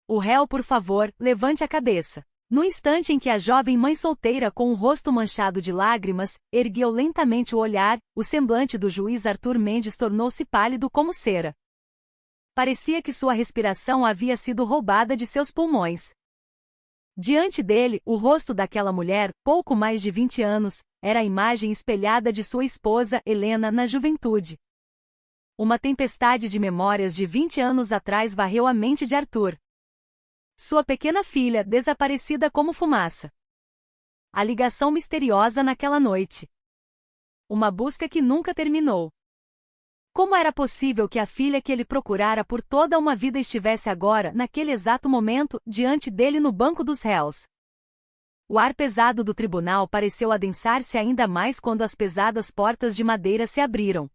O réu, por favor, levante a cabeça. No instante em que a jovem mãe solteira com o rosto manchado de lágrimas, ergueu lentamente o olhar, o semblante do juiz Arthur Mendes tornou-se pálido como cera. Parecia que sua respiração havia sido roubada de seus pulmões. Diante dele, o rosto daquela mulher, pouco mais de 20 anos, era a imagem espelhada de sua esposa, Helena, na juventude. Uma tempestade de memórias de 20 anos atrás varreu a mente de Arthur. Sua pequena filha, desaparecida como fumaça. A ligação misteriosa naquela noite. Uma busca que nunca terminou. Como era possível que a filha que ele procurara por toda uma vida estivesse agora, naquele exato momento, diante dele no banco dos réus? O ar pesado do tribunal pareceu adensar-se ainda mais quando as pesadas portas de madeira se abriram.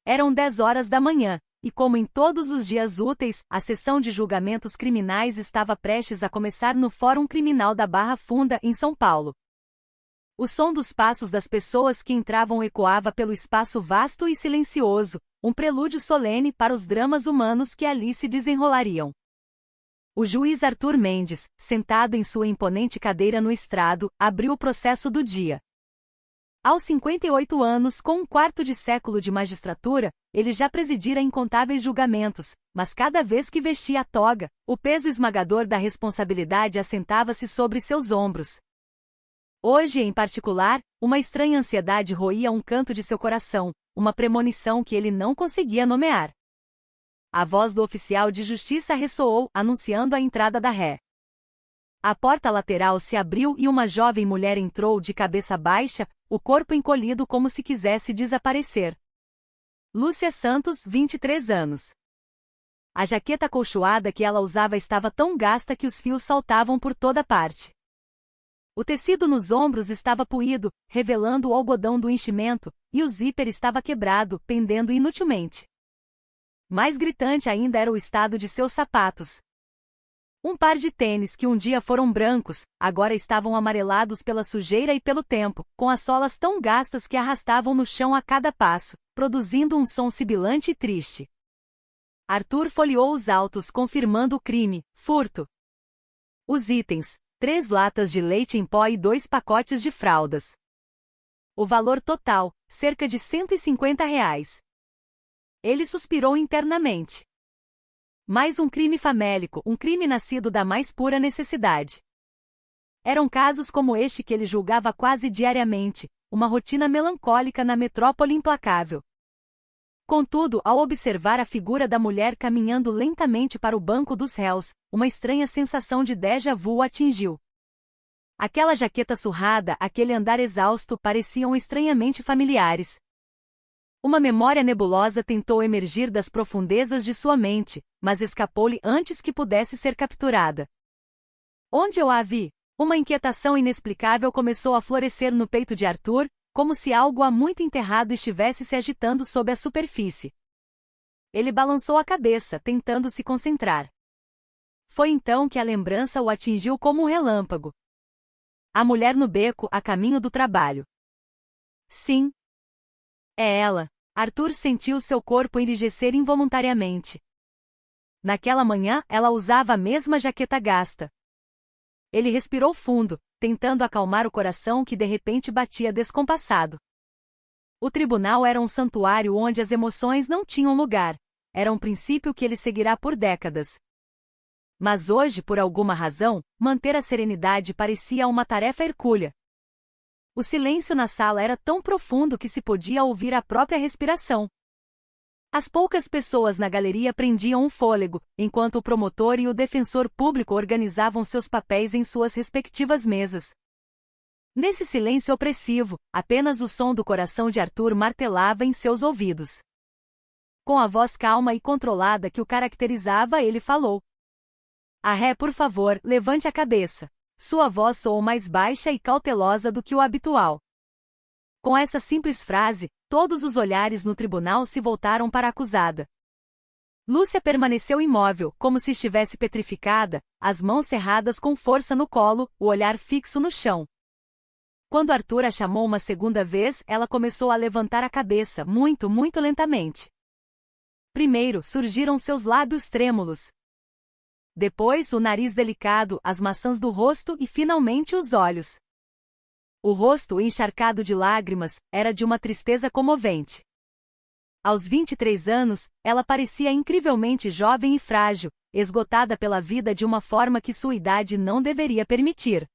Eram 10 horas da manhã, e como em todos os dias úteis, a sessão de julgamentos criminais estava prestes a começar no Fórum Criminal da Barra Funda, em São Paulo. O som dos passos das pessoas que entravam ecoava pelo espaço vasto e silencioso, um prelúdio solene para os dramas humanos que ali se desenrolariam. O juiz Arthur Mendes, sentado em sua imponente cadeira no estrado, abriu o processo do dia. Aos 58 anos, com um quarto de século de magistratura, ele já presidira incontáveis julgamentos, mas cada vez que vestia a toga, o peso esmagador da responsabilidade assentava-se sobre seus ombros. Hoje, em particular, uma estranha ansiedade roía um canto de seu coração, uma premonição que ele não conseguia nomear. A voz do oficial de justiça ressoou, anunciando a entrada da ré. A porta lateral se abriu e uma jovem mulher entrou de cabeça baixa, o corpo encolhido como se quisesse desaparecer. Lúcia Santos, 23 anos. A jaqueta acolchoada que ela usava estava tão gasta que os fios saltavam por toda parte. O tecido nos ombros estava puído, revelando o algodão do enchimento, e o zíper estava quebrado, pendendo inutilmente. Mais gritante ainda era o estado de seus sapatos. Um par de tênis que um dia foram brancos, agora estavam amarelados pela sujeira e pelo tempo, com as solas tão gastas que arrastavam no chão a cada passo, produzindo um som sibilante e triste. Arthur folheou os autos confirmando o crime: furto. Os itens: 3 latas de leite em pó e 2 pacotes de fraldas. O valor total, cerca de R$ 150. Ele suspirou internamente. Mais um crime famélico, um crime nascido da mais pura necessidade. Eram casos como este que ele julgava quase diariamente, uma rotina melancólica na metrópole implacável. Contudo, ao observar a figura da mulher caminhando lentamente para o banco dos réus, uma estranha sensação de déjà vu o atingiu. Aquela jaqueta surrada, aquele andar exausto pareciam estranhamente familiares. Uma memória nebulosa tentou emergir das profundezas de sua mente, mas escapou-lhe antes que pudesse ser capturada. Onde eu a vi? Uma inquietação inexplicável começou a florescer no peito de Arthur, como se algo há muito enterrado estivesse se agitando sob a superfície. Ele balançou a cabeça, tentando se concentrar. Foi então que a lembrança o atingiu como um relâmpago. A mulher no beco, a caminho do trabalho. Sim. É ela. Arthur sentiu seu corpo enrijecer involuntariamente. Naquela manhã, ela usava a mesma jaqueta gasta. Ele respirou fundo, tentando acalmar o coração que de repente batia descompassado. O tribunal era um santuário onde as emoções não tinham lugar. Era um princípio que ele seguirá por décadas. Mas hoje, por alguma razão, manter a serenidade parecia uma tarefa hercúlea. O silêncio na sala era tão profundo que se podia ouvir a própria respiração. As poucas pessoas na galeria prendiam um fôlego, enquanto o promotor e o defensor público organizavam seus papéis em suas respectivas mesas. Nesse silêncio opressivo, apenas o som do coração de Arthur martelava em seus ouvidos. Com a voz calma e controlada que o caracterizava, ele falou: "A ré, por favor, levante a cabeça." Sua voz soou mais baixa e cautelosa do que o habitual. Com essa simples frase, todos os olhares no tribunal se voltaram para a acusada. Lúcia permaneceu imóvel, como se estivesse petrificada, as mãos cerradas com força no colo, o olhar fixo no chão. Quando Arthur a chamou uma segunda vez, ela começou a levantar a cabeça, muito, muito lentamente. Primeiro surgiram seus lábios trêmulos. depois o nariz delicado, as maçãs do rosto e finalmente os olhos. O rosto encharcado de lágrimas era de uma tristeza comovente. Aos 23 anos, ela parecia incrivelmente jovem e frágil, esgotada pela vida de uma forma que sua idade não deveria permitir.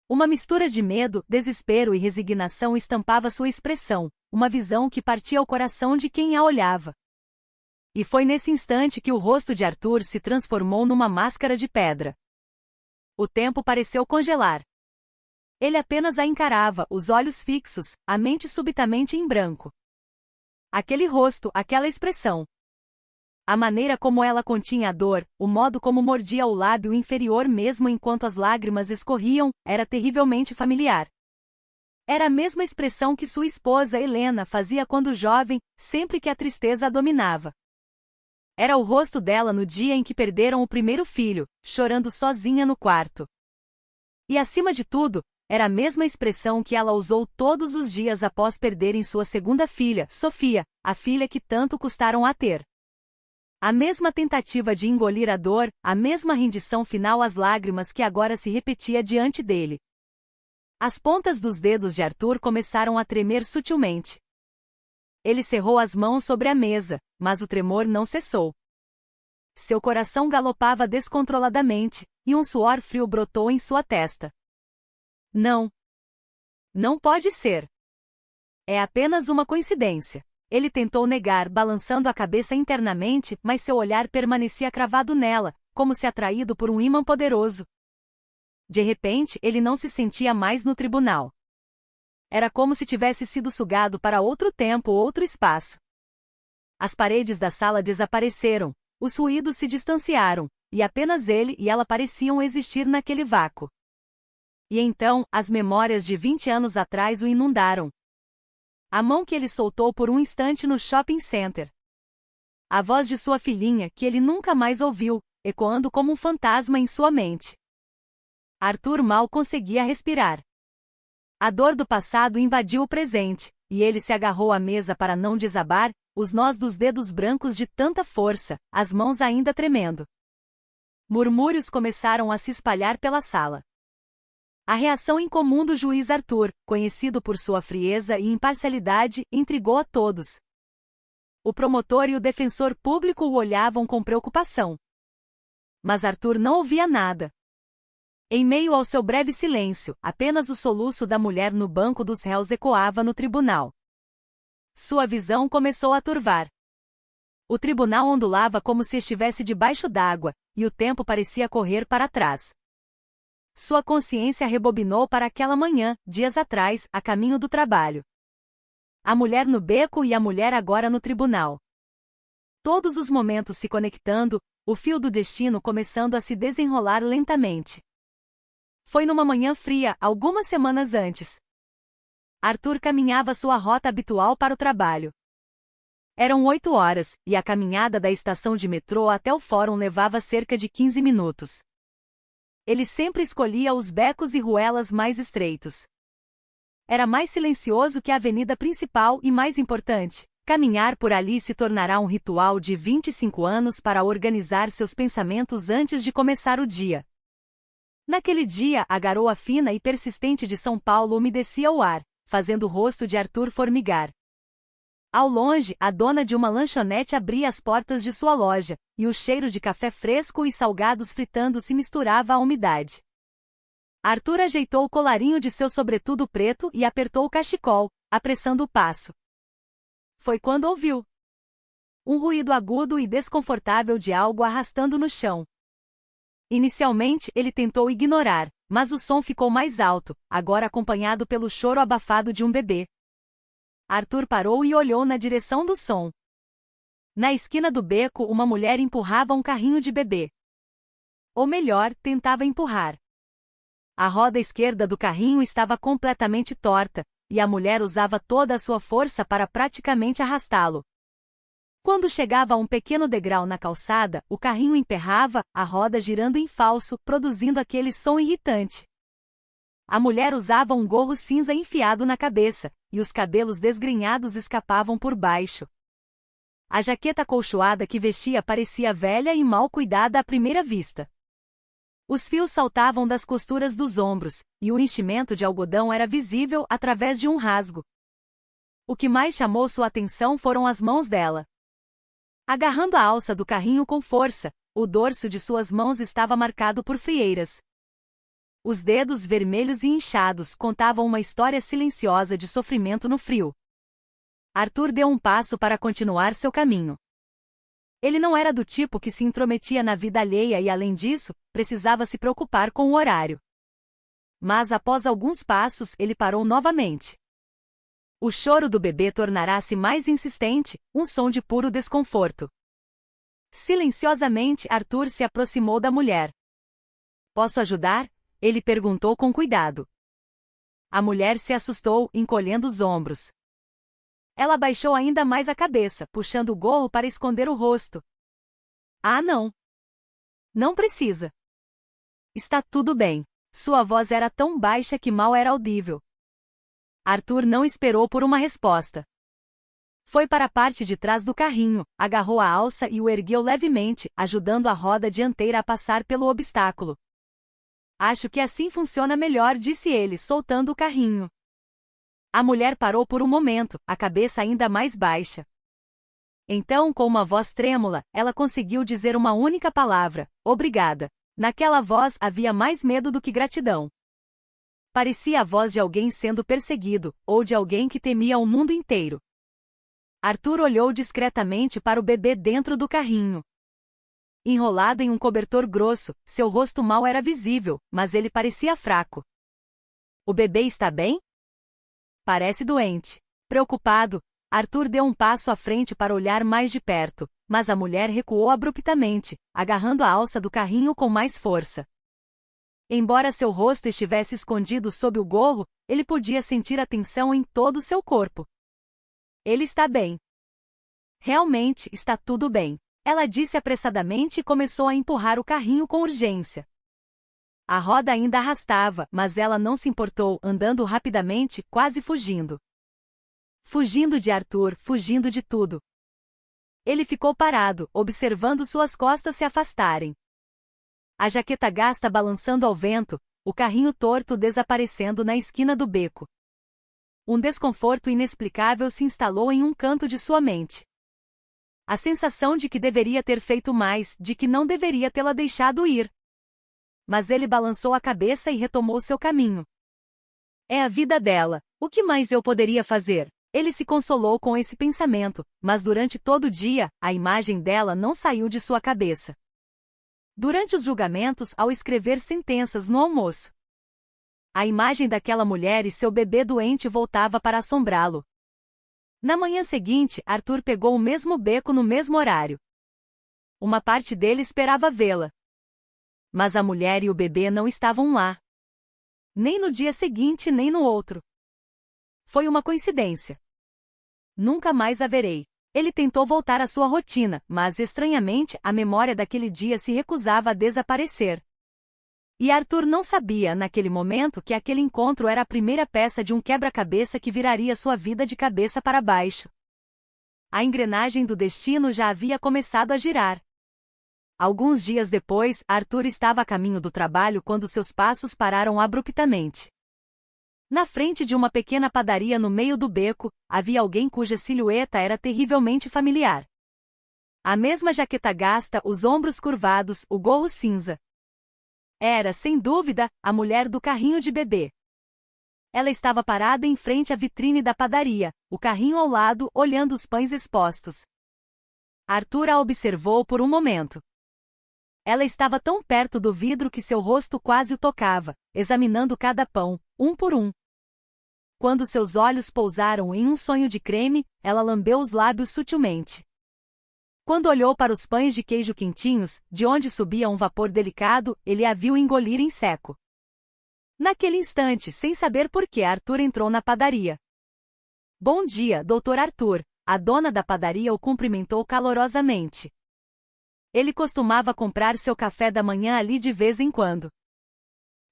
Uma mistura de medo, desespero e resignação estampava sua expressão, uma visão que partia o coração de quem a olhava. E foi nesse instante que o rosto de Arthur se transformou numa máscara de pedra. O tempo pareceu congelar. Ele apenas a encarava, os olhos fixos, a mente subitamente em branco. Aquele rosto, aquela expressão. A maneira como ela continha a dor, o modo como mordia o lábio inferior mesmo enquanto as lágrimas escorriam, era terrivelmente familiar. Era a mesma expressão que sua esposa Helena fazia quando jovem, sempre que a tristeza a dominava. Era o rosto dela no dia em que perderam o primeiro filho, chorando sozinha no quarto. E acima de tudo, era a mesma expressão que ela usou todos os dias após perderem sua segunda filha, Sofia, a filha que tanto custaram a ter. A mesma tentativa de engolir a dor, a mesma rendição final às lágrimas que agora se repetia diante dele. As pontas dos dedos de Arthur começaram a tremer sutilmente. Ele cerrou as mãos sobre a mesa, mas o tremor não cessou. Seu coração galopava descontroladamente, e um suor frio brotou em sua testa. Não. Não pode ser. É apenas uma coincidência. Ele tentou negar, balançando a cabeça internamente, mas seu olhar permanecia cravado nela, como se atraído por um ímã poderoso. De repente, ele não se sentia mais no tribunal. Era como se tivesse sido sugado para outro tempo ou outro espaço. As paredes da sala desapareceram, os ruídos se distanciaram, e apenas ele e ela pareciam existir naquele vácuo. E então, as memórias de 20 anos atrás o inundaram. A mão que ele soltou por um instante no shopping center. A voz de sua filhinha, que ele nunca mais ouviu, ecoando como um fantasma em sua mente. Arthur mal conseguia respirar. A dor do passado invadiu o presente, e ele se agarrou à mesa para não desabar, os nós dos dedos brancos de tanta força, as mãos ainda tremendo. Murmúrios começaram a se espalhar pela sala. A reação incomum do juiz Arthur, conhecido por sua frieza e imparcialidade, intrigou a todos. O promotor e o defensor público o olhavam com preocupação. Mas Arthur não ouvia nada. Em meio ao seu breve silêncio, apenas o soluço da mulher no banco dos réus ecoava no tribunal. Sua visão começou a turvar. O tribunal ondulava como se estivesse debaixo d'água, e o tempo parecia correr para trás. Sua consciência rebobinou para aquela manhã, dias atrás, a caminho do trabalho. A mulher no beco e a mulher agora no tribunal. Todos os momentos se conectando, o fio do destino começando a se desenrolar lentamente. Foi numa manhã fria, algumas semanas antes. Arthur caminhava sua rota habitual para o trabalho. Eram 8 horas, e a caminhada da estação de metrô até o fórum levava cerca de 15 minutos. Ele sempre escolhia os becos e ruelas mais estreitos. Era mais silencioso que a avenida principal e, mais importante, caminhar por ali se tornará um ritual de 25 anos para organizar seus pensamentos antes de começar o dia. Naquele dia, a garoa fina e persistente de São Paulo umedecia o ar, fazendo o rosto de Arthur formigar. Ao longe, a dona de uma lanchonete abria as portas de sua loja, e o cheiro de café fresco e salgados fritando se misturava à umidade. Arthur ajeitou o colarinho de seu sobretudo preto e apertou o cachecol, apressando o passo. Foi quando ouviu um ruído agudo e desconfortável de algo arrastando no chão. Inicialmente, ele tentou ignorar, mas o som ficou mais alto, agora acompanhado pelo choro abafado de um bebê. Arthur parou e olhou na direção do som. Na esquina do beco, uma mulher empurrava um carrinho de bebê. Ou melhor, tentava empurrar. A roda esquerda do carrinho estava completamente torta, e a mulher usava toda a sua força para praticamente arrastá-lo. Quando chegava a um pequeno degrau na calçada, o carrinho emperrava, a roda girando em falso, produzindo aquele som irritante. A mulher usava um gorro cinza enfiado na cabeça, e os cabelos desgrenhados escapavam por baixo. A jaqueta acolchoada que vestia parecia velha e mal cuidada à primeira vista. Os fios saltavam das costuras dos ombros, e o enchimento de algodão era visível através de um rasgo. O que mais chamou sua atenção foram as mãos dela. Agarrando a alça do carrinho com força, o dorso de suas mãos estava marcado por frieiras. Os dedos vermelhos e inchados contavam uma história silenciosa de sofrimento no frio. Arthur deu um passo para continuar seu caminho. Ele não era do tipo que se intrometia na vida alheia e, além disso, precisava se preocupar com o horário. Mas após alguns passos, ele parou novamente. O choro do bebê tornara-se mais insistente, um som de puro desconforto. Silenciosamente, Arthur se aproximou da mulher. "Posso ajudar?" ele perguntou com cuidado. A mulher se assustou, encolhendo os ombros. Ela baixou ainda mais a cabeça, puxando o gorro para esconder o rosto. "Ah, não. Não precisa. Está tudo bem." Sua voz era tão baixa que mal era audível. Arthur não esperou por uma resposta. Foi para a parte de trás do carrinho, agarrou a alça e o ergueu levemente, ajudando a roda dianteira a passar pelo obstáculo. "Acho que assim funciona melhor", disse ele, soltando o carrinho. A mulher parou por um momento, a cabeça ainda mais baixa. Então, com uma voz trêmula, ela conseguiu dizer uma única palavra: "Obrigada." Naquela voz havia mais medo do que gratidão. Parecia a voz de alguém sendo perseguido, ou de alguém que temia o mundo inteiro. Arthur olhou discretamente para o bebê dentro do carrinho. Enrolado em um cobertor grosso, seu rosto mal era visível, mas ele parecia fraco. "O bebê está bem?" "Parece doente." Preocupado, Arthur deu um passo à frente para olhar mais de perto, mas a mulher recuou abruptamente, agarrando a alça do carrinho com mais força. Embora seu rosto estivesse escondido sob o gorro, ele podia sentir a tensão em todo o seu corpo. "Ele está bem." "Realmente, está tudo bem." Ela disse apressadamente e começou a empurrar o carrinho com urgência. A roda ainda arrastava, mas ela não se importou, andando rapidamente, quase fugindo. Fugindo de Arthur, fugindo de tudo. Ele ficou parado, observando suas costas se afastarem. A jaqueta gasta balançando ao vento, o carrinho torto desaparecendo na esquina do beco. Um desconforto inexplicável se instalou em um canto de sua mente. A sensação de que deveria ter feito mais, de que não deveria tê-la deixado ir. Mas ele balançou a cabeça e retomou seu caminho. "É a vida dela. O que mais eu poderia fazer?" Ele se consolou com esse pensamento, mas durante todo o dia, a imagem dela não saiu de sua cabeça. Durante os julgamentos, ao escrever sentenças no almoço, a imagem daquela mulher e seu bebê doente voltava para assombrá-lo. Na manhã seguinte, Arthur pegou o mesmo beco no mesmo horário. Uma parte dele esperava vê-la. Mas a mulher e o bebê não estavam lá. Nem no dia seguinte, nem no outro. Foi uma coincidência. Nunca mais a verei. Ele tentou voltar à sua rotina, mas estranhamente a memória daquele dia se recusava a desaparecer. E Arthur não sabia, naquele momento, que aquele encontro era a primeira peça de um quebra-cabeça que viraria sua vida de cabeça para baixo. A engrenagem do destino já havia começado a girar. Alguns dias depois, Arthur estava a caminho do trabalho quando seus passos pararam abruptamente. Na frente de uma pequena padaria no meio do beco, havia alguém cuja silhueta era terrivelmente familiar. A mesma jaqueta gasta, os ombros curvados, o gorro cinza. Era, sem dúvida, a mulher do carrinho de bebê. Ela estava parada em frente à vitrine da padaria, o carrinho ao lado, olhando os pães expostos. Arthur a observou por um momento. Ela estava tão perto do vidro que seu rosto quase o tocava, examinando cada pão, um por um. Quando seus olhos pousaram em um sonho de creme, ela lambeu os lábios sutilmente. Quando olhou para os pães de queijo quentinhos, de onde subia um vapor delicado, ele a viu engolir em seco. Naquele instante, sem saber por que, Arthur entrou na padaria. "Bom dia, Dr. Arthur." A dona da padaria o cumprimentou calorosamente. Ele costumava comprar seu café da manhã ali de vez em quando.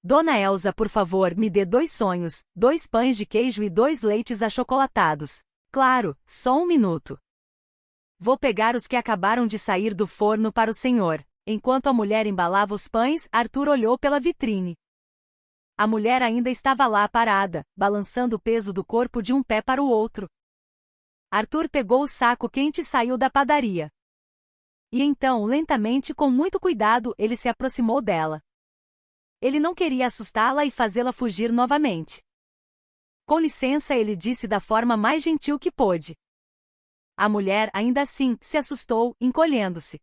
"Dona Elsa, por favor, me dê 2 sonhos, 2 pães de queijo e 2 leites achocolatados." "Claro, só um minuto." Vou pegar os que acabaram de sair do forno para o senhor. Enquanto a mulher embalava os pães, Arthur olhou pela vitrine. A mulher ainda estava lá parada, balançando o peso do corpo de um pé para o outro. Arthur pegou o saco quente e saiu da padaria. E então, lentamente, com muito cuidado, ele se aproximou dela. Ele não queria assustá-la e fazê-la fugir novamente. Com licença, ele disse da forma mais gentil que pôde. A mulher, ainda assim, se assustou, encolhendo-se.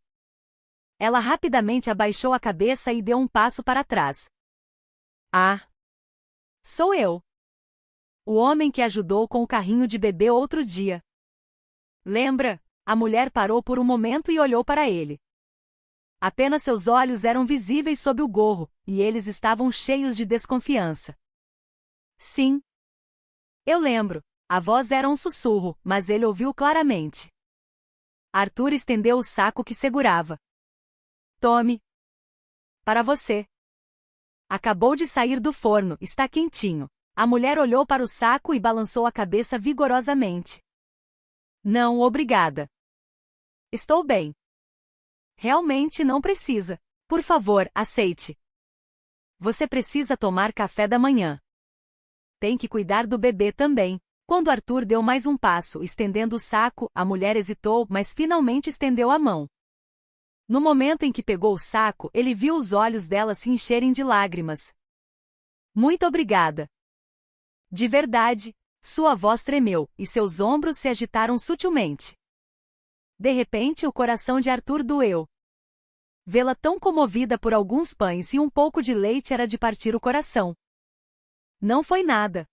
Ela rapidamente abaixou a cabeça e deu um passo para trás. Ah! Sou eu. O homem que ajudou com o carrinho de bebê outro dia. Lembra? A mulher parou por um momento e olhou para ele. Apenas seus olhos eram visíveis sob o gorro, e eles estavam cheios de desconfiança. Sim. Eu lembro. A voz era um sussurro, mas ele ouviu claramente. Arthur estendeu o saco que segurava. Tome. Para você. Acabou de sair do forno, está quentinho. A mulher olhou para o saco e balançou a cabeça vigorosamente. Não, obrigada. Estou bem. Realmente não precisa. Por favor, aceite. Você precisa tomar café da manhã. Tem que cuidar do bebê também. Quando Arthur deu mais um passo, estendendo o saco, a mulher hesitou, mas finalmente estendeu a mão. No momento em que pegou o saco, ele viu os olhos dela se encherem de lágrimas. Muito obrigada. De verdade. Sua voz tremeu, e seus ombros se agitaram sutilmente. De repente, o coração de Arthur doeu. Vê-la tão comovida por alguns pães e um pouco de leite era de partir o coração. Não foi nada.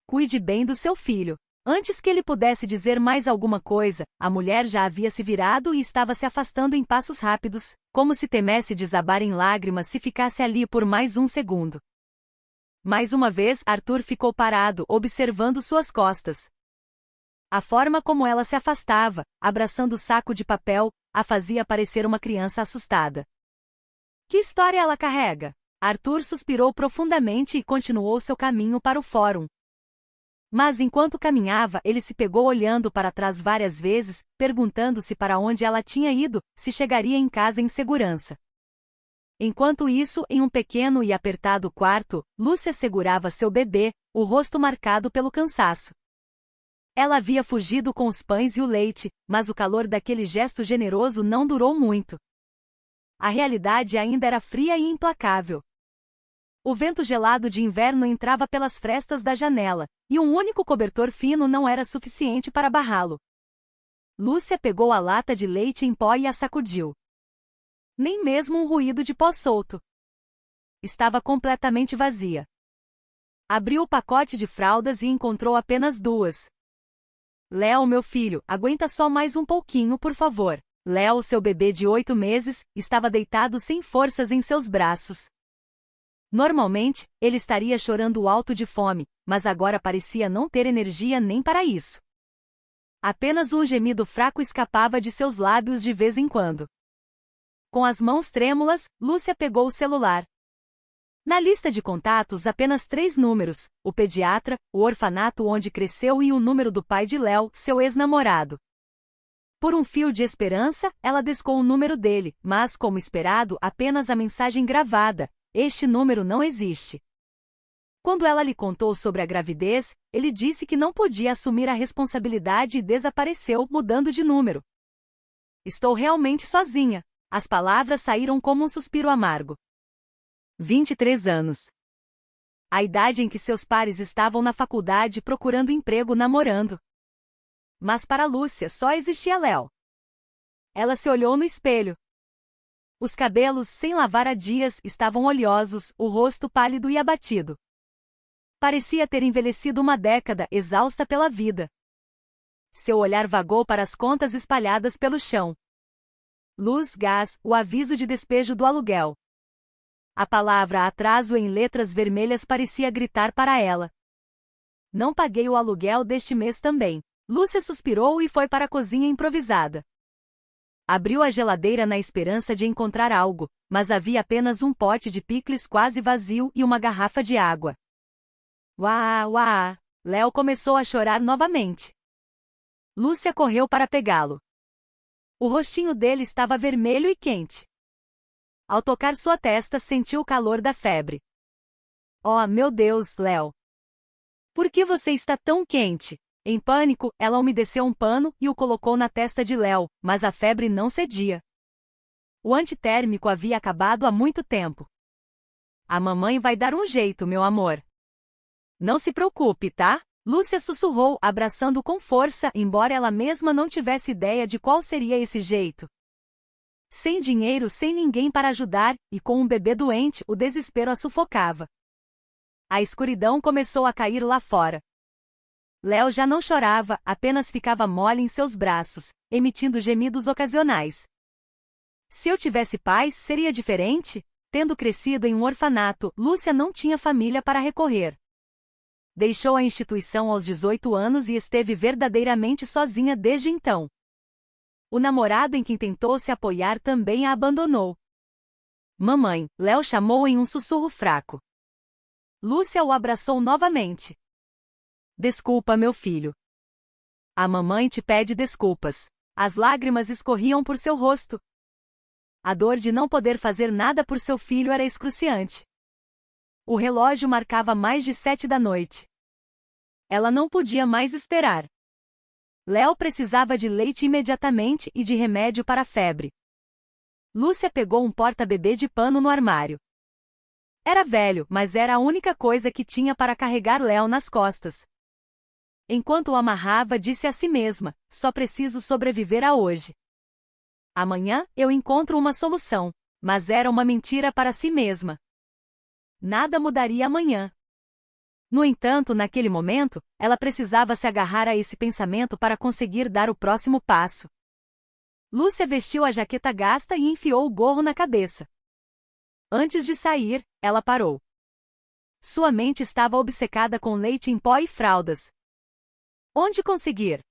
Cuide bem do seu filho. Antes que ele pudesse dizer mais alguma coisa, a mulher já havia se virado e estava se afastando em passos rápidos, como se temesse desabar em lágrimas se ficasse ali por mais um segundo. Mais uma vez, Arthur ficou parado, observando suas costas. A forma como ela se afastava, abraçando o saco de papel, a fazia parecer uma criança assustada. Que história ela carrega? Arthur suspirou profundamente e continuou seu caminho para o fórum. Mas enquanto caminhava, ele se pegou olhando para trás várias vezes, perguntando-se para onde ela tinha ido, se chegaria em casa em segurança. Enquanto isso, em um pequeno e apertado quarto, Lúcia segurava seu bebê, o rosto marcado pelo cansaço. Ela havia fugido com os pães e o leite, mas o calor daquele gesto generoso não durou muito. A realidade ainda era fria e implacável. O vento gelado de inverno entrava pelas frestas da janela, e um único cobertor fino não era suficiente para barrá-lo. Lúcia pegou a lata de leite em pó e a sacudiu. Nem mesmo um ruído de pó solto. Estava completamente vazia. Abriu o pacote de fraldas e encontrou apenas duas. Léo, meu filho, aguenta só mais um pouquinho, por favor. Léo, seu bebê de 8 meses, estava deitado sem forças em seus braços. Normalmente, ele estaria chorando alto de fome, mas agora parecia não ter energia nem para isso. Apenas um gemido fraco escapava de seus lábios de vez em quando. Com as mãos trêmulas, Lúcia pegou o celular. Na lista de contatos, apenas 3 números: o pediatra, o orfanato onde cresceu e o número do pai de Léo, seu ex-namorado. Por um fio de esperança, ela descou o número dele, mas, como esperado, apenas a mensagem gravada: este número não existe. Quando ela lhe contou sobre a gravidez, ele disse que não podia assumir a responsabilidade e desapareceu, mudando de número. Estou realmente sozinha. As palavras saíram como um suspiro amargo. 23 anos. A idade em que seus pares estavam na faculdade procurando emprego namorando. Mas para Lúcia só existia Léo. Ela se olhou no espelho. Os cabelos, sem lavar há dias, estavam oleosos, o rosto pálido e abatido. Parecia ter envelhecido uma década, exausta pela vida. Seu olhar vagou para as contas espalhadas pelo chão. Luz, gás, o aviso de despejo do aluguel. A palavra atraso em letras vermelhas parecia gritar para ela. Não paguei o aluguel deste mês também. Lúcia suspirou e foi para a cozinha improvisada. Abriu a geladeira na esperança de encontrar algo, mas havia apenas um pote de picles quase vazio e uma garrafa de água. Uá, uá! Léo começou a chorar novamente. Lúcia correu para pegá-lo. O rostinho dele estava vermelho e quente. Ao tocar sua testa, sentiu o calor da febre. Oh, meu Deus, Léo! Por que você está tão quente? Em pânico, ela umedeceu um pano e o colocou na testa de Léo, mas a febre não cedia. O antitérmico havia acabado há muito tempo. A mamãe vai dar um jeito, meu amor. Não se preocupe, tá? Lúcia sussurrou, abraçando com força, embora ela mesma não tivesse ideia de qual seria esse jeito. Sem dinheiro, sem ninguém para ajudar, e com um bebê doente, o desespero a sufocava. A escuridão começou a cair lá fora. Léo já não chorava, apenas ficava mole em seus braços, emitindo gemidos ocasionais. Se eu tivesse pais, seria diferente? Tendo crescido em um orfanato, Lúcia não tinha família para recorrer. Deixou a instituição aos 18 anos e esteve verdadeiramente sozinha desde então. O namorado em quem tentou se apoiar também a abandonou. Mamãe, Léo chamou em um sussurro fraco. Lúcia o abraçou novamente. Desculpa, meu filho. A mamãe te pede desculpas. As lágrimas escorriam por seu rosto. A dor de não poder fazer nada por seu filho era excruciante. O relógio marcava mais de 7 da noite. Ela não podia mais esperar. Léo precisava de leite imediatamente e de remédio para a febre. Lúcia pegou um porta-bebê de pano no armário. Era velho, mas era a única coisa que tinha para carregar Léo nas costas. Enquanto o amarrava, disse a si mesma, só preciso sobreviver a hoje. Amanhã, eu encontro uma solução. Mas era uma mentira para si mesma. Nada mudaria amanhã. No entanto, naquele momento, ela precisava se agarrar a esse pensamento para conseguir dar o próximo passo. Lúcia vestiu a jaqueta gasta e enfiou o gorro na cabeça. Antes de sair, ela parou. Sua mente estava obcecada com leite em pó e fraldas. Onde conseguir?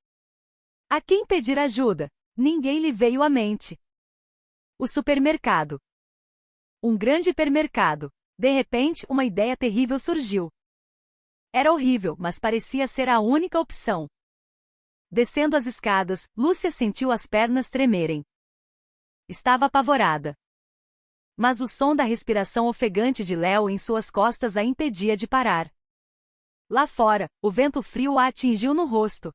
A quem pedir ajuda? Ninguém lhe veio à mente. O supermercado. Um grande hipermercado. De repente, uma ideia terrível surgiu. Era horrível, mas parecia ser a única opção. Descendo as escadas, Lúcia sentiu as pernas tremerem. Estava apavorada. Mas o som da respiração ofegante de Léo em suas costas a impedia de parar. Lá fora, o vento frio a atingiu no rosto.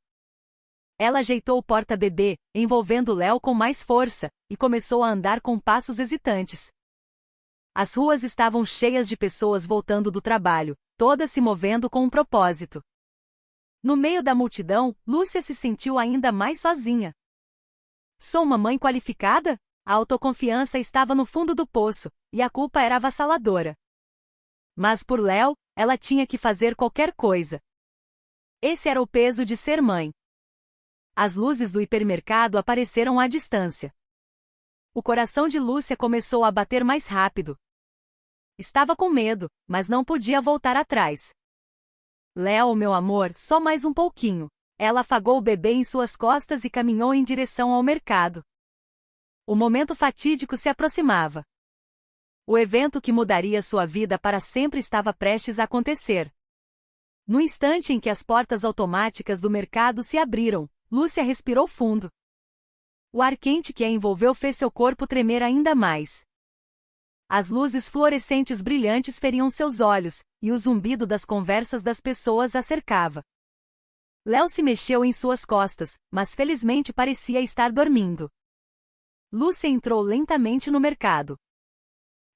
Ela ajeitou o porta-bebê, envolvendo Léo com mais força, e começou a andar com passos hesitantes. As ruas estavam cheias de pessoas voltando do trabalho, todas se movendo com um propósito. No meio da multidão, Lúcia se sentiu ainda mais sozinha. Sou uma mãe qualificada? A autoconfiança estava no fundo do poço, e a culpa era avassaladora. Mas por Léo, ela tinha que fazer qualquer coisa. Esse era o peso de ser mãe. As luzes do hipermercado apareceram à distância. O coração de Lúcia começou a bater mais rápido. Estava com medo, mas não podia voltar atrás. Léo, meu amor, só mais um pouquinho. Ela afagou o bebê em suas costas e caminhou em direção ao mercado. O momento fatídico se aproximava. O evento que mudaria sua vida para sempre estava prestes a acontecer. No instante em que as portas automáticas do mercado se abriram, Lúcia respirou fundo. O ar quente que a envolveu fez seu corpo tremer ainda mais. As luzes fluorescentes brilhantes feriam seus olhos, e o zumbido das conversas das pessoas a cercava. Léo se mexeu em suas costas, mas felizmente parecia estar dormindo. Lúcia entrou lentamente no mercado.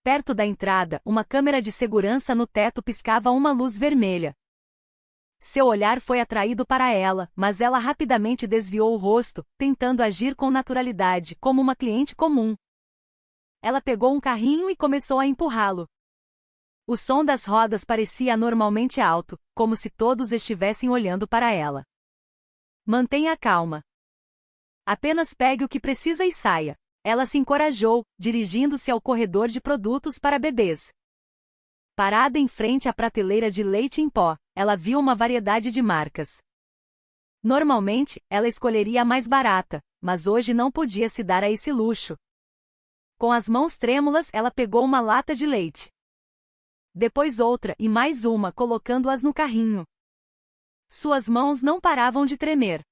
Perto da entrada, uma câmera de segurança no teto piscava uma luz vermelha. Seu olhar foi atraído para ela, mas ela rapidamente desviou o rosto, tentando agir com naturalidade, como uma cliente comum. Ela pegou um carrinho e começou a empurrá-lo. O som das rodas parecia anormalmente alto, como se todos estivessem olhando para ela. Mantenha calma. Apenas pegue o que precisa e saia. Ela se encorajou, dirigindo-se ao corredor de produtos para bebês. Parada em frente à prateleira de leite em pó, ela viu uma variedade de marcas. Normalmente, ela escolheria a mais barata, mas hoje não podia se dar a esse luxo. Com as mãos trêmulas, ela pegou uma lata de leite. Depois outra e mais uma, colocando-as no carrinho. Suas mãos não paravam de tremer.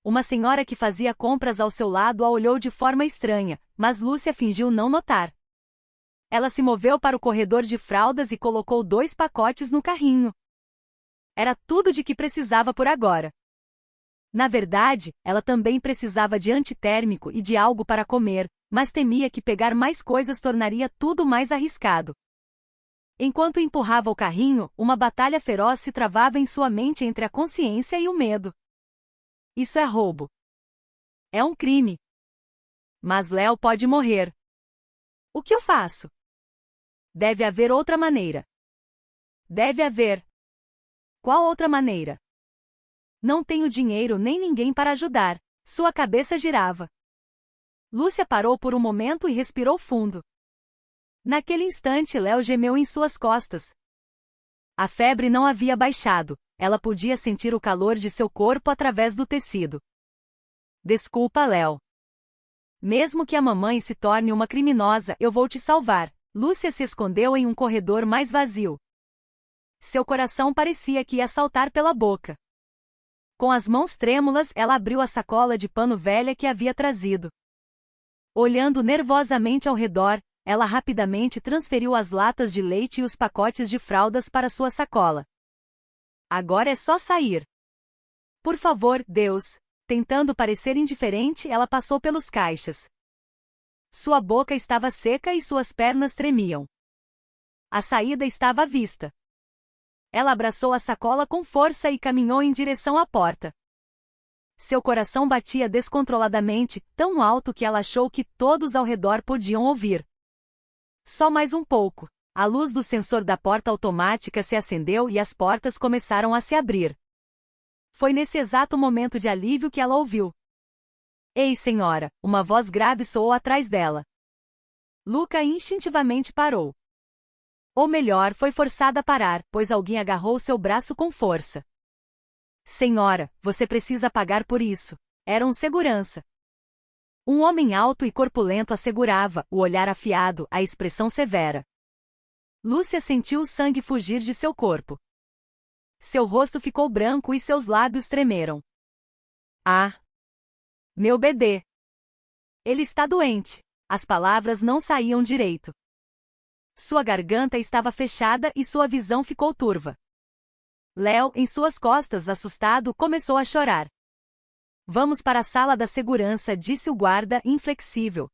Uma senhora que fazia compras ao seu lado a olhou de forma estranha, mas Lúcia fingiu não notar. Ela se moveu para o corredor de fraldas e colocou 2 pacotes no carrinho. Era tudo de que precisava por agora. Na verdade, ela também precisava de antitérmico e de algo para comer, mas temia que pegar mais coisas tornaria tudo mais arriscado. Enquanto empurrava o carrinho, uma batalha feroz se travava em sua mente entre a consciência e o medo. Isso é roubo. É um crime. Mas Léo pode morrer. O que eu faço? Deve haver outra maneira. Deve haver. Qual outra maneira? Não tenho dinheiro nem ninguém para ajudar. Sua cabeça girava. Lúcia parou por um momento e respirou fundo. Naquele instante, Léo gemeu em suas costas. A febre não havia baixado. Ela podia sentir o calor de seu corpo através do tecido. Desculpa, Léo. Mesmo que a mamãe se torne uma criminosa, eu vou te salvar. Lúcia se escondeu em um corredor mais vazio. Seu coração parecia que ia saltar pela boca. Com as mãos trêmulas, ela abriu a sacola de pano velha que havia trazido. Olhando nervosamente ao redor, ela rapidamente transferiu as latas de leite e os pacotes de fraldas para sua sacola. Agora é só sair. Por favor, Deus. Tentando parecer indiferente, ela passou pelos caixas. Sua boca estava seca e suas pernas tremiam. A saída estava à vista. Ela abraçou a sacola com força e caminhou em direção à porta. Seu coração batia descontroladamente, tão alto que ela achou que todos ao redor podiam ouvir. Só mais um pouco. A luz do sensor da porta automática se acendeu e as portas começaram a se abrir. Foi nesse exato momento de alívio que ela ouviu. Ei, senhora! Uma voz grave soou atrás dela. Luca instintivamente parou. Ou melhor, foi forçada a parar, pois alguém agarrou seu braço com força. Senhora, você precisa pagar por isso. Era um segurança. Um homem alto e corpulento a segurava, o olhar afiado, a expressão severa. Lúcia sentiu o sangue fugir de seu corpo. Seu rosto ficou branco e seus lábios tremeram. Ah! Meu bebê! Ele está doente. As palavras não saíam direito. Sua garganta estava fechada e sua visão ficou turva. Léo, em suas costas, assustado, começou a chorar. Vamos para a sala da segurança, disse o guarda, inflexível.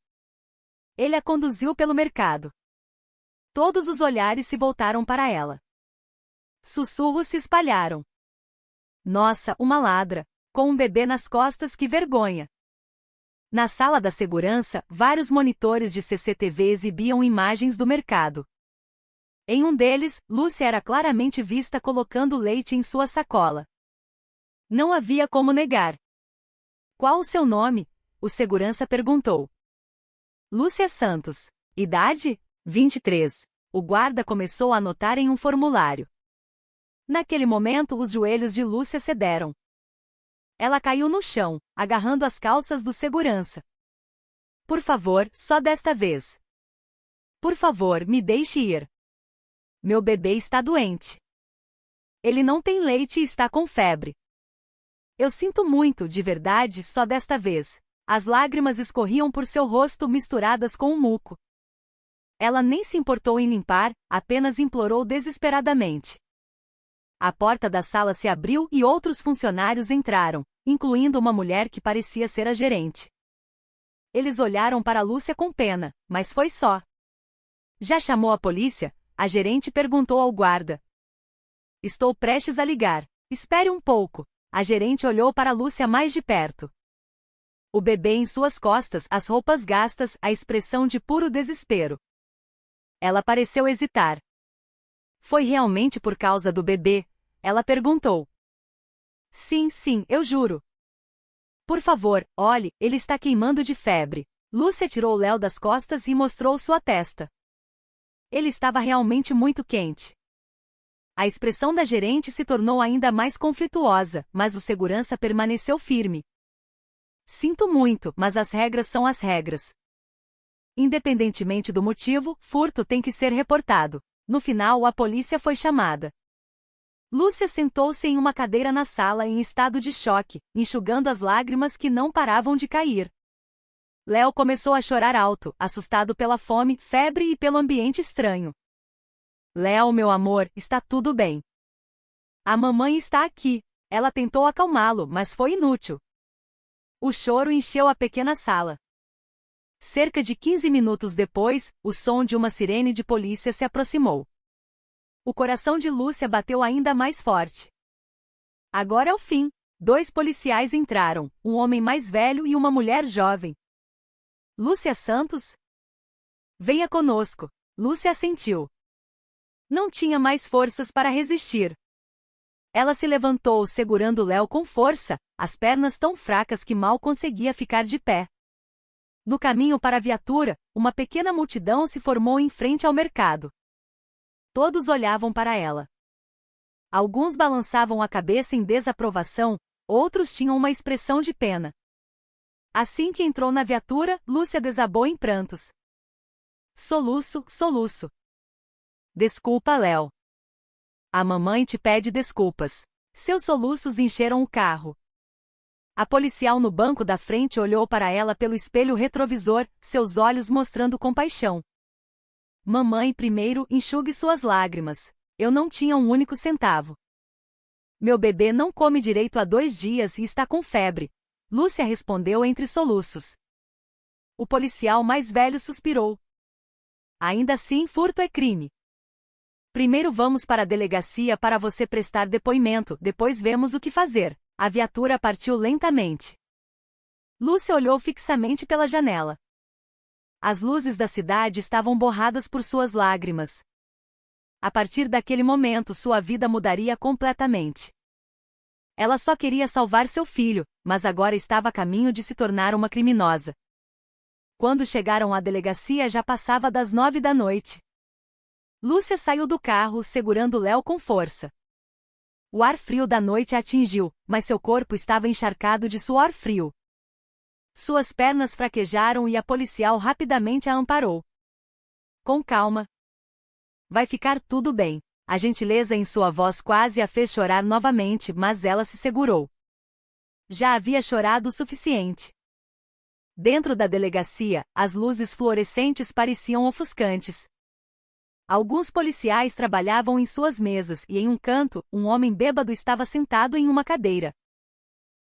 Ele a conduziu pelo mercado. Todos os olhares se voltaram para ela. Sussurros se espalharam. Nossa, uma ladra! Com um bebê nas costas, que vergonha! Na sala da segurança, vários monitores de CCTV exibiam imagens do mercado. Em um deles, Lúcia era claramente vista colocando leite em sua sacola. Não havia como negar. Qual o seu nome? O segurança perguntou. Lúcia Santos. Idade? 23. O guarda começou a anotar em um formulário. Naquele momento, os joelhos de Lúcia cederam. Ela caiu no chão, agarrando as calças do segurança. Por favor, só desta vez. Por favor, me deixe ir. Meu bebê está doente. Ele não tem leite e está com febre. Eu sinto muito, de verdade, só desta vez. As lágrimas escorriam por seu rosto misturadas com um muco. Ela nem se importou em limpar, apenas implorou desesperadamente. A porta da sala se abriu e outros funcionários entraram, incluindo uma mulher que parecia ser a gerente. Eles olharam para Lúcia com pena, mas foi só. Já chamou a polícia? A gerente perguntou ao guarda. Estou prestes a ligar. Espere um pouco. A gerente olhou para Lúcia mais de perto. O bebê em suas costas, as roupas gastas, a expressão de puro desespero. Ela pareceu hesitar. Foi realmente por causa do bebê? Ela perguntou. Sim, eu juro. Por favor, olhe, ele está queimando de febre. Lúcia tirou Léo das costas e mostrou sua testa. Ele estava realmente muito quente. A expressão da gerente se tornou ainda mais conflituosa, mas o segurança permaneceu firme. Sinto muito, mas as regras são as regras. Independentemente do motivo, furto tem que ser reportado. No final, a polícia foi chamada. Lúcia sentou-se em uma cadeira na sala em estado de choque, enxugando as lágrimas que não paravam de cair. Léo começou a chorar alto, assustado pela fome, febre e pelo ambiente estranho. Léo, meu amor, está tudo bem. A mamãe está aqui. Ela tentou acalmá-lo, mas foi inútil. O choro encheu a pequena sala. Cerca de 15 minutos depois, o som de uma sirene de polícia se aproximou. O coração de Lúcia bateu ainda mais forte. Agora é o fim. 2 policiais entraram, um homem mais velho e uma mulher jovem. Lúcia Santos? Venha conosco. Lúcia assentiu. Não tinha mais forças para resistir. Ela se levantou segurando Léo com força, as pernas tão fracas que mal conseguia ficar de pé. No caminho para a viatura, uma pequena multidão se formou em frente ao mercado. Todos olhavam para ela. Alguns balançavam a cabeça em desaprovação, outros tinham uma expressão de pena. Assim que entrou na viatura, Lúcia desabou em prantos. Soluço, soluço. Desculpa, Léo. A mamãe te pede desculpas. Seus soluços encheram o carro. A policial no banco da frente olhou para ela pelo espelho retrovisor, seus olhos mostrando compaixão. Mamãe, primeiro, enxugue suas lágrimas. Eu não tinha um único centavo. Meu bebê não come direito há 2 dias e está com febre. Lúcia respondeu entre soluços. O policial mais velho suspirou. Ainda assim, furto é crime. Primeiro vamos para a delegacia para você prestar depoimento, depois vemos o que fazer. A viatura partiu lentamente. Lúcia olhou fixamente pela janela. As luzes da cidade estavam borradas por suas lágrimas. A partir daquele momento, sua vida mudaria completamente. Ela só queria salvar seu filho, mas agora estava a caminho de se tornar uma criminosa. Quando chegaram à delegacia, já passava das 9 da noite. Lúcia saiu do carro, segurando Léo com força. O ar frio da noite a atingiu, mas seu corpo estava encharcado de suor frio. Suas pernas fraquejaram e a policial rapidamente a amparou. Com calma. Vai ficar tudo bem. A gentileza em sua voz quase a fez chorar novamente, mas ela se segurou. Já havia chorado o suficiente. Dentro da delegacia, as luzes fluorescentes pareciam ofuscantes. Alguns policiais trabalhavam em suas mesas e em um canto, um homem bêbado estava sentado em uma cadeira.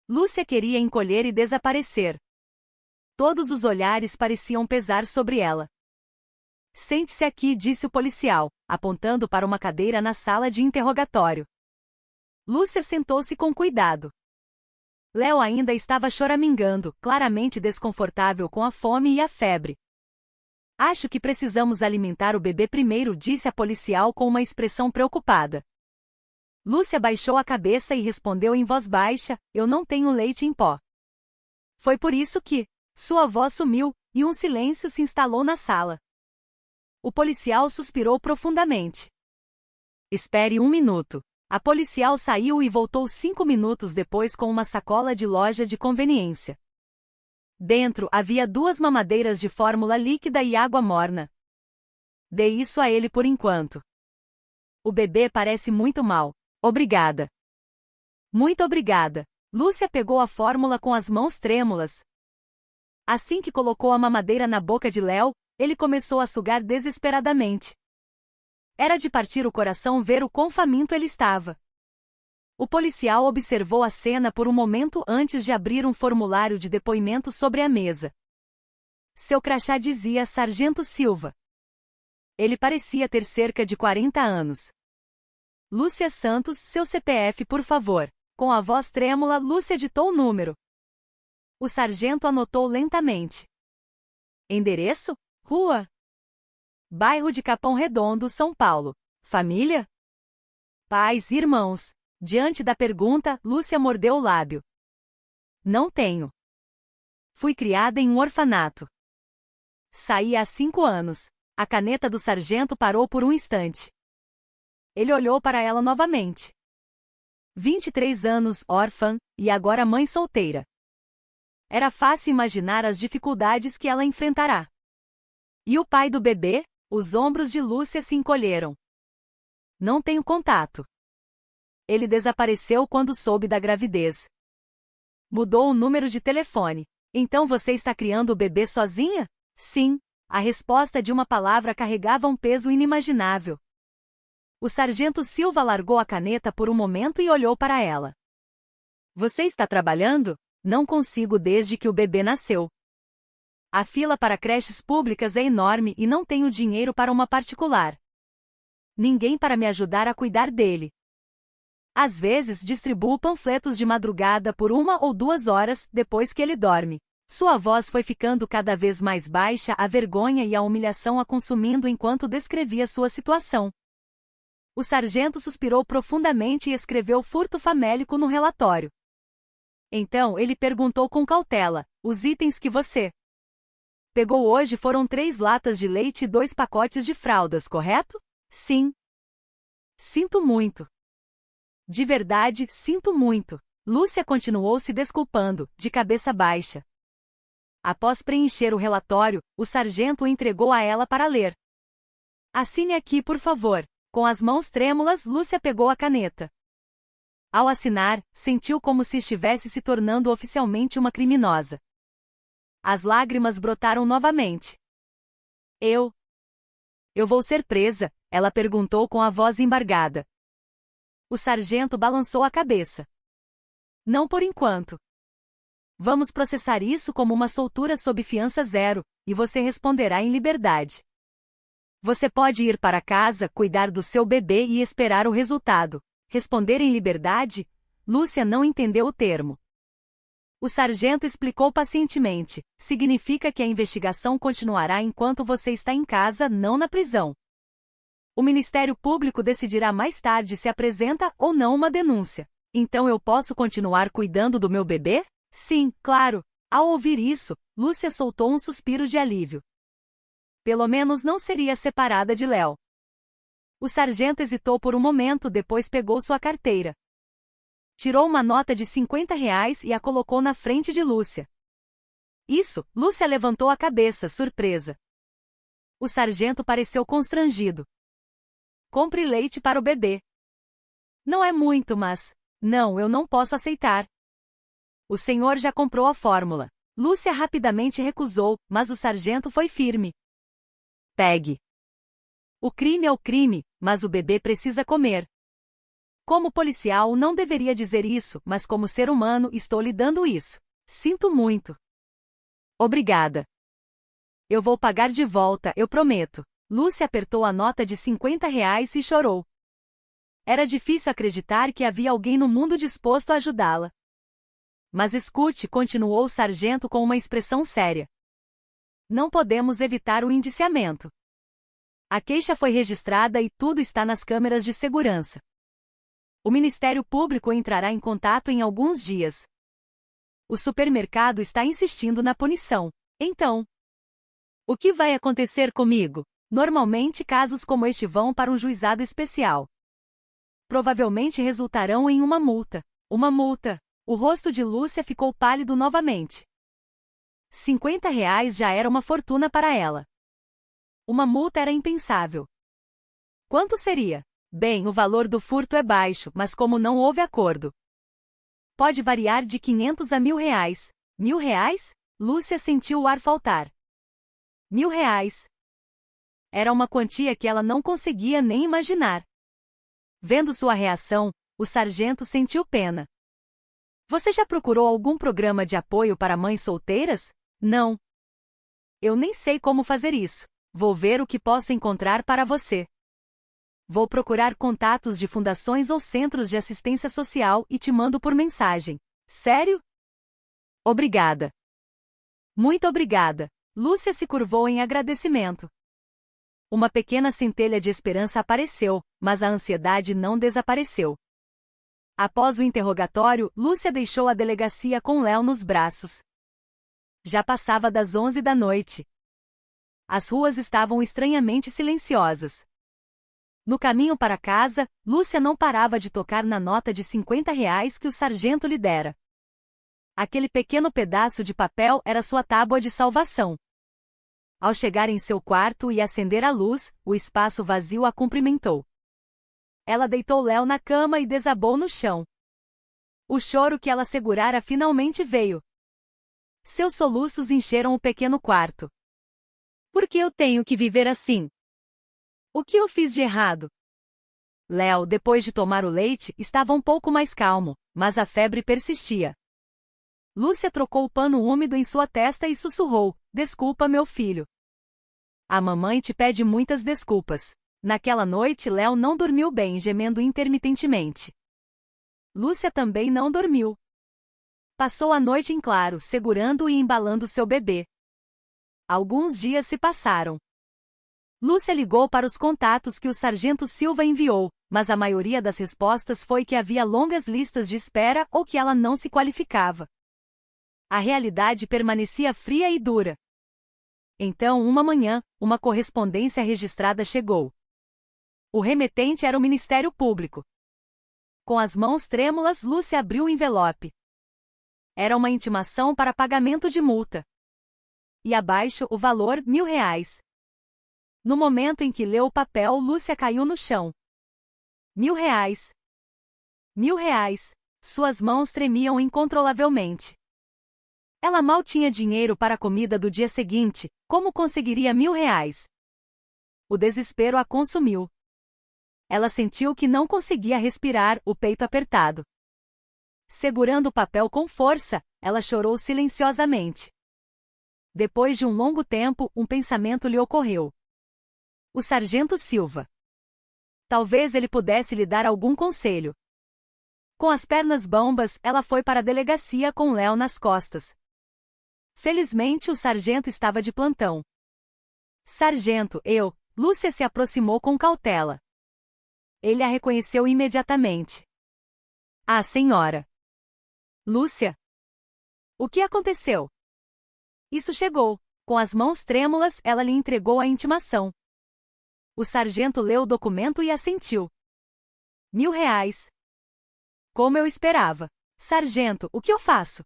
Lúcia queria encolher e desaparecer. Todos os olhares pareciam pesar sobre ela. Sente-se aqui, disse o policial, apontando para uma cadeira na sala de interrogatório. Lúcia sentou-se com cuidado. Léo ainda estava choramingando, claramente desconfortável com a fome e a febre. Acho que precisamos alimentar o bebê primeiro, disse a policial com uma expressão preocupada. Lúcia baixou a cabeça e respondeu em voz baixa, eu não tenho leite em pó. Foi por isso que sua voz sumiu, e um silêncio se instalou na sala. O policial suspirou profundamente. Espere 1 minuto. A policial saiu e voltou 5 minutos depois com uma sacola de loja de conveniência. Dentro havia 2 mamadeiras de fórmula líquida e água morna. Dê isso a ele por enquanto. O bebê parece muito mal. Obrigada. Muito obrigada. Lúcia pegou a fórmula com as mãos trêmulas. Assim que colocou a mamadeira na boca de Léo, ele começou a sugar desesperadamente. Era de partir o coração ver o quão faminto ele estava. O policial observou a cena por um momento antes de abrir um formulário de depoimento sobre a mesa. Seu crachá dizia Sargento Silva. Ele parecia ter cerca de 40 anos. Lúcia Santos, seu CPF, por favor. Com a voz trêmula, Lúcia ditou o número. O sargento anotou lentamente. Endereço? Rua? Bairro de Capão Redondo, São Paulo. Família? Pais e irmãos. Diante da pergunta, Lúcia mordeu o lábio. Não tenho. Fui criada em um orfanato. Saí há 5 anos. A caneta do sargento parou por um instante. Ele olhou para ela novamente. 23 anos, órfã, e agora mãe solteira. Era fácil imaginar as dificuldades que ela enfrentará. E o pai do bebê? Os ombros de Lúcia se encolheram. Não tenho contato. Ele desapareceu quando soube da gravidez. Mudou o número de telefone. Então você está criando o bebê sozinha? Sim. A resposta de uma palavra carregava um peso inimaginável. O sargento Silva largou a caneta por um momento e olhou para ela. Você está trabalhando? Não consigo desde que o bebê nasceu. A fila para creches públicas é enorme e não tenho dinheiro para uma particular. Ninguém para me ajudar a cuidar dele. Às vezes distribuo panfletos de madrugada por 1 ou 2 horas depois que ele dorme. Sua voz foi ficando cada vez mais baixa, a vergonha e a humilhação a consumindo enquanto descrevia sua situação. O sargento suspirou profundamente e escreveu furto famélico no relatório. Então ele perguntou com cautela: os itens que você pegou hoje foram 3 latas de leite e 2 pacotes de fraldas, correto? Sim. Sinto muito. De verdade, sinto muito. Lúcia continuou se desculpando, de cabeça baixa. Após preencher o relatório, o sargento o entregou a ela para ler. Assine aqui, por favor. Com as mãos trêmulas, Lúcia pegou a caneta. Ao assinar, sentiu como se estivesse se tornando oficialmente uma criminosa. As lágrimas brotaram novamente. Eu vou ser presa? Ela perguntou com a voz embargada. O sargento balançou a cabeça. Não por enquanto. Vamos processar isso como uma soltura sob fiança zero, e você responderá em liberdade. Você pode ir para casa, cuidar do seu bebê e esperar o resultado. Responder em liberdade? Lúcia não entendeu o termo. O sargento explicou pacientemente: significa que a investigação continuará enquanto você está em casa, não na prisão. O Ministério Público decidirá mais tarde se apresenta ou não uma denúncia. Então eu posso continuar cuidando do meu bebê? Sim, claro. Ao ouvir isso, Lúcia soltou um suspiro de alívio. Pelo menos não seria separada de Léo. O sargento hesitou por um momento, depois pegou sua carteira. Tirou uma nota de R$ 50 e a colocou na frente de Lúcia. Isso, Lúcia levantou a cabeça, surpresa. O sargento pareceu constrangido. Compre leite para o bebê. Não é muito, mas... Não, eu não posso aceitar. O senhor já comprou a fórmula. Lúcia rapidamente recusou, mas o sargento foi firme. Pegue. O crime é o crime, mas o bebê precisa comer. Como policial não deveria dizer isso, mas como ser humano estou lhe dando isso. Sinto muito. Obrigada. Eu vou pagar de volta, eu prometo. Lúcia apertou a nota de R$ 50 e chorou. Era difícil acreditar que havia alguém no mundo disposto a ajudá-la. Mas escute, continuou o sargento com uma expressão séria. Não podemos evitar o indiciamento. A queixa foi registrada e tudo está nas câmeras de segurança. O Ministério Público entrará em contato em alguns dias. O supermercado está insistindo na punição. Então, o que vai acontecer comigo? Normalmente casos como este vão para um juizado especial. Provavelmente resultarão em uma multa. Uma multa. O rosto de Lúcia ficou pálido novamente. R$ 50 já era uma fortuna para ela. Uma multa era impensável. Quanto seria? Bem, o valor do furto é baixo, mas como não houve acordo, pode variar de 500 a R$ 1.000. R$ 1.000? Lúcia sentiu o ar faltar. R$ 1.000. Era uma quantia que ela não conseguia nem imaginar. Vendo sua reação, o sargento sentiu pena. Você já procurou algum programa de apoio para mães solteiras? Não. Eu nem sei como fazer isso. Vou ver o que posso encontrar para você. Vou procurar contatos de fundações ou centros de assistência social e te mando por mensagem. Sério? Obrigada. Muito obrigada. Lúcia se curvou em agradecimento. Uma pequena centelha de esperança apareceu, mas a ansiedade não desapareceu. Após o interrogatório, Lúcia deixou a delegacia com Léo nos braços. Já passava das 11 da noite. As ruas estavam estranhamente silenciosas. No caminho para casa, Lúcia não parava de tocar na nota de R$ 50 que o sargento lhe dera. Aquele pequeno pedaço de papel era sua tábua de salvação. Ao chegar em seu quarto e acender a luz, o espaço vazio a cumprimentou. ela deitou Léo na cama e desabou no chão. O choro que ela segurara finalmente veio. Seus soluços encheram o pequeno quarto. Por que eu tenho que viver assim? O que eu fiz de errado? Léo, depois de tomar o leite, estava um pouco mais calmo, mas a febre persistia. Lúcia trocou o pano úmido em sua testa e sussurrou: "Desculpa, meu filho. A mamãe te pede muitas desculpas." Naquela noite, Léo não dormiu bem, gemendo intermitentemente. Lúcia também não dormiu. Passou a noite em claro, segurando e embalando seu bebê. Alguns dias se passaram. Lúcia ligou para os contatos que o sargento Silva enviou, mas a maioria das respostas foi que havia longas listas de espera ou que ela não se qualificava. A realidade permanecia fria e dura. Então, uma manhã, uma correspondência registrada chegou. O remetente era o Ministério Público. Com as mãos trêmulas, Lúcia abriu o envelope. Era uma intimação para pagamento de multa. E abaixo, o valor, R$ 1.000. No momento em que leu o papel, Lúcia caiu no chão. R$ 1.000. R$ 1.000. Suas mãos tremiam incontrolavelmente. Ela mal tinha dinheiro para a comida do dia seguinte, como conseguiria R$ 1.000? O desespero a consumiu. Ela sentiu que não conseguia respirar, o peito apertado. Segurando o papel com força, ela chorou silenciosamente. Depois de um longo tempo, um pensamento lhe ocorreu. O sargento Silva. Talvez ele pudesse lhe dar algum conselho. Com as pernas bambas, ela foi para a delegacia com Léo nas costas. Felizmente, o sargento estava de plantão. "Sargento, eu..." Lúcia se aproximou com cautela. Ele a reconheceu imediatamente. "Ah, senhora." "Lúcia? O que aconteceu?" "Isso chegou." Com as mãos trêmulas, ela lhe entregou a intimação. O sargento leu o documento e assentiu. R$ 1.000. Como eu esperava. "Sargento, o que eu faço?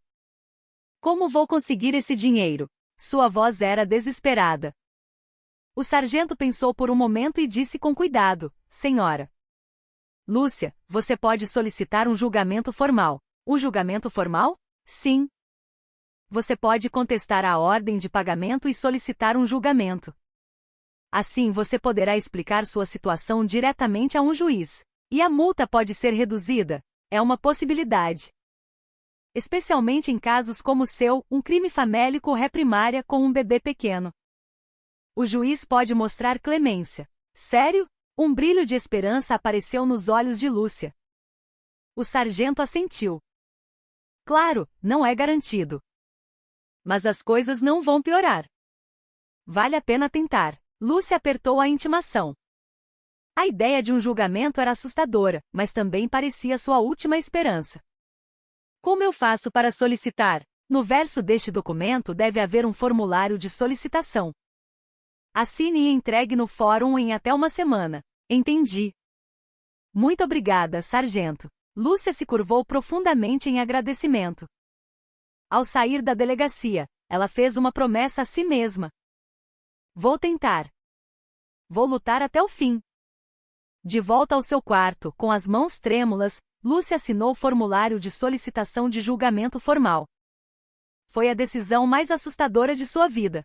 Como vou conseguir esse dinheiro?" Sua voz era desesperada. O sargento pensou por um momento e disse com cuidado: "Senhora Lúcia, você pode solicitar um julgamento formal." "Um julgamento formal?" "Sim. Você pode contestar a ordem de pagamento e solicitar um julgamento. Assim você poderá explicar sua situação diretamente a um juiz. E a multa pode ser reduzida. É uma possibilidade. Especialmente em casos como o seu, um crime famélico ré primária com um bebê pequeno. O juiz pode mostrar clemência." "Sério?" Um brilho de esperança apareceu nos olhos de Lúcia. O sargento assentiu. "Claro, não é garantido. Mas as coisas não vão piorar. Vale a pena tentar." Lúcia apertou a intimação. A ideia de um julgamento era assustadora, mas também parecia sua última esperança. "Como eu faço para solicitar?" No verso deste documento deve haver um formulário de solicitação. Assine e entregue no fórum em até uma semana. "Entendi." "Muito obrigada, sargento." Lúcia se curvou profundamente em agradecimento. Ao sair da delegacia, ela fez uma promessa a si mesma. "Vou tentar. Vou lutar até o fim." De volta ao seu quarto, com as mãos trêmulas, Lúcia assinou o formulário de solicitação de julgamento formal. Foi a decisão mais assustadora de sua vida.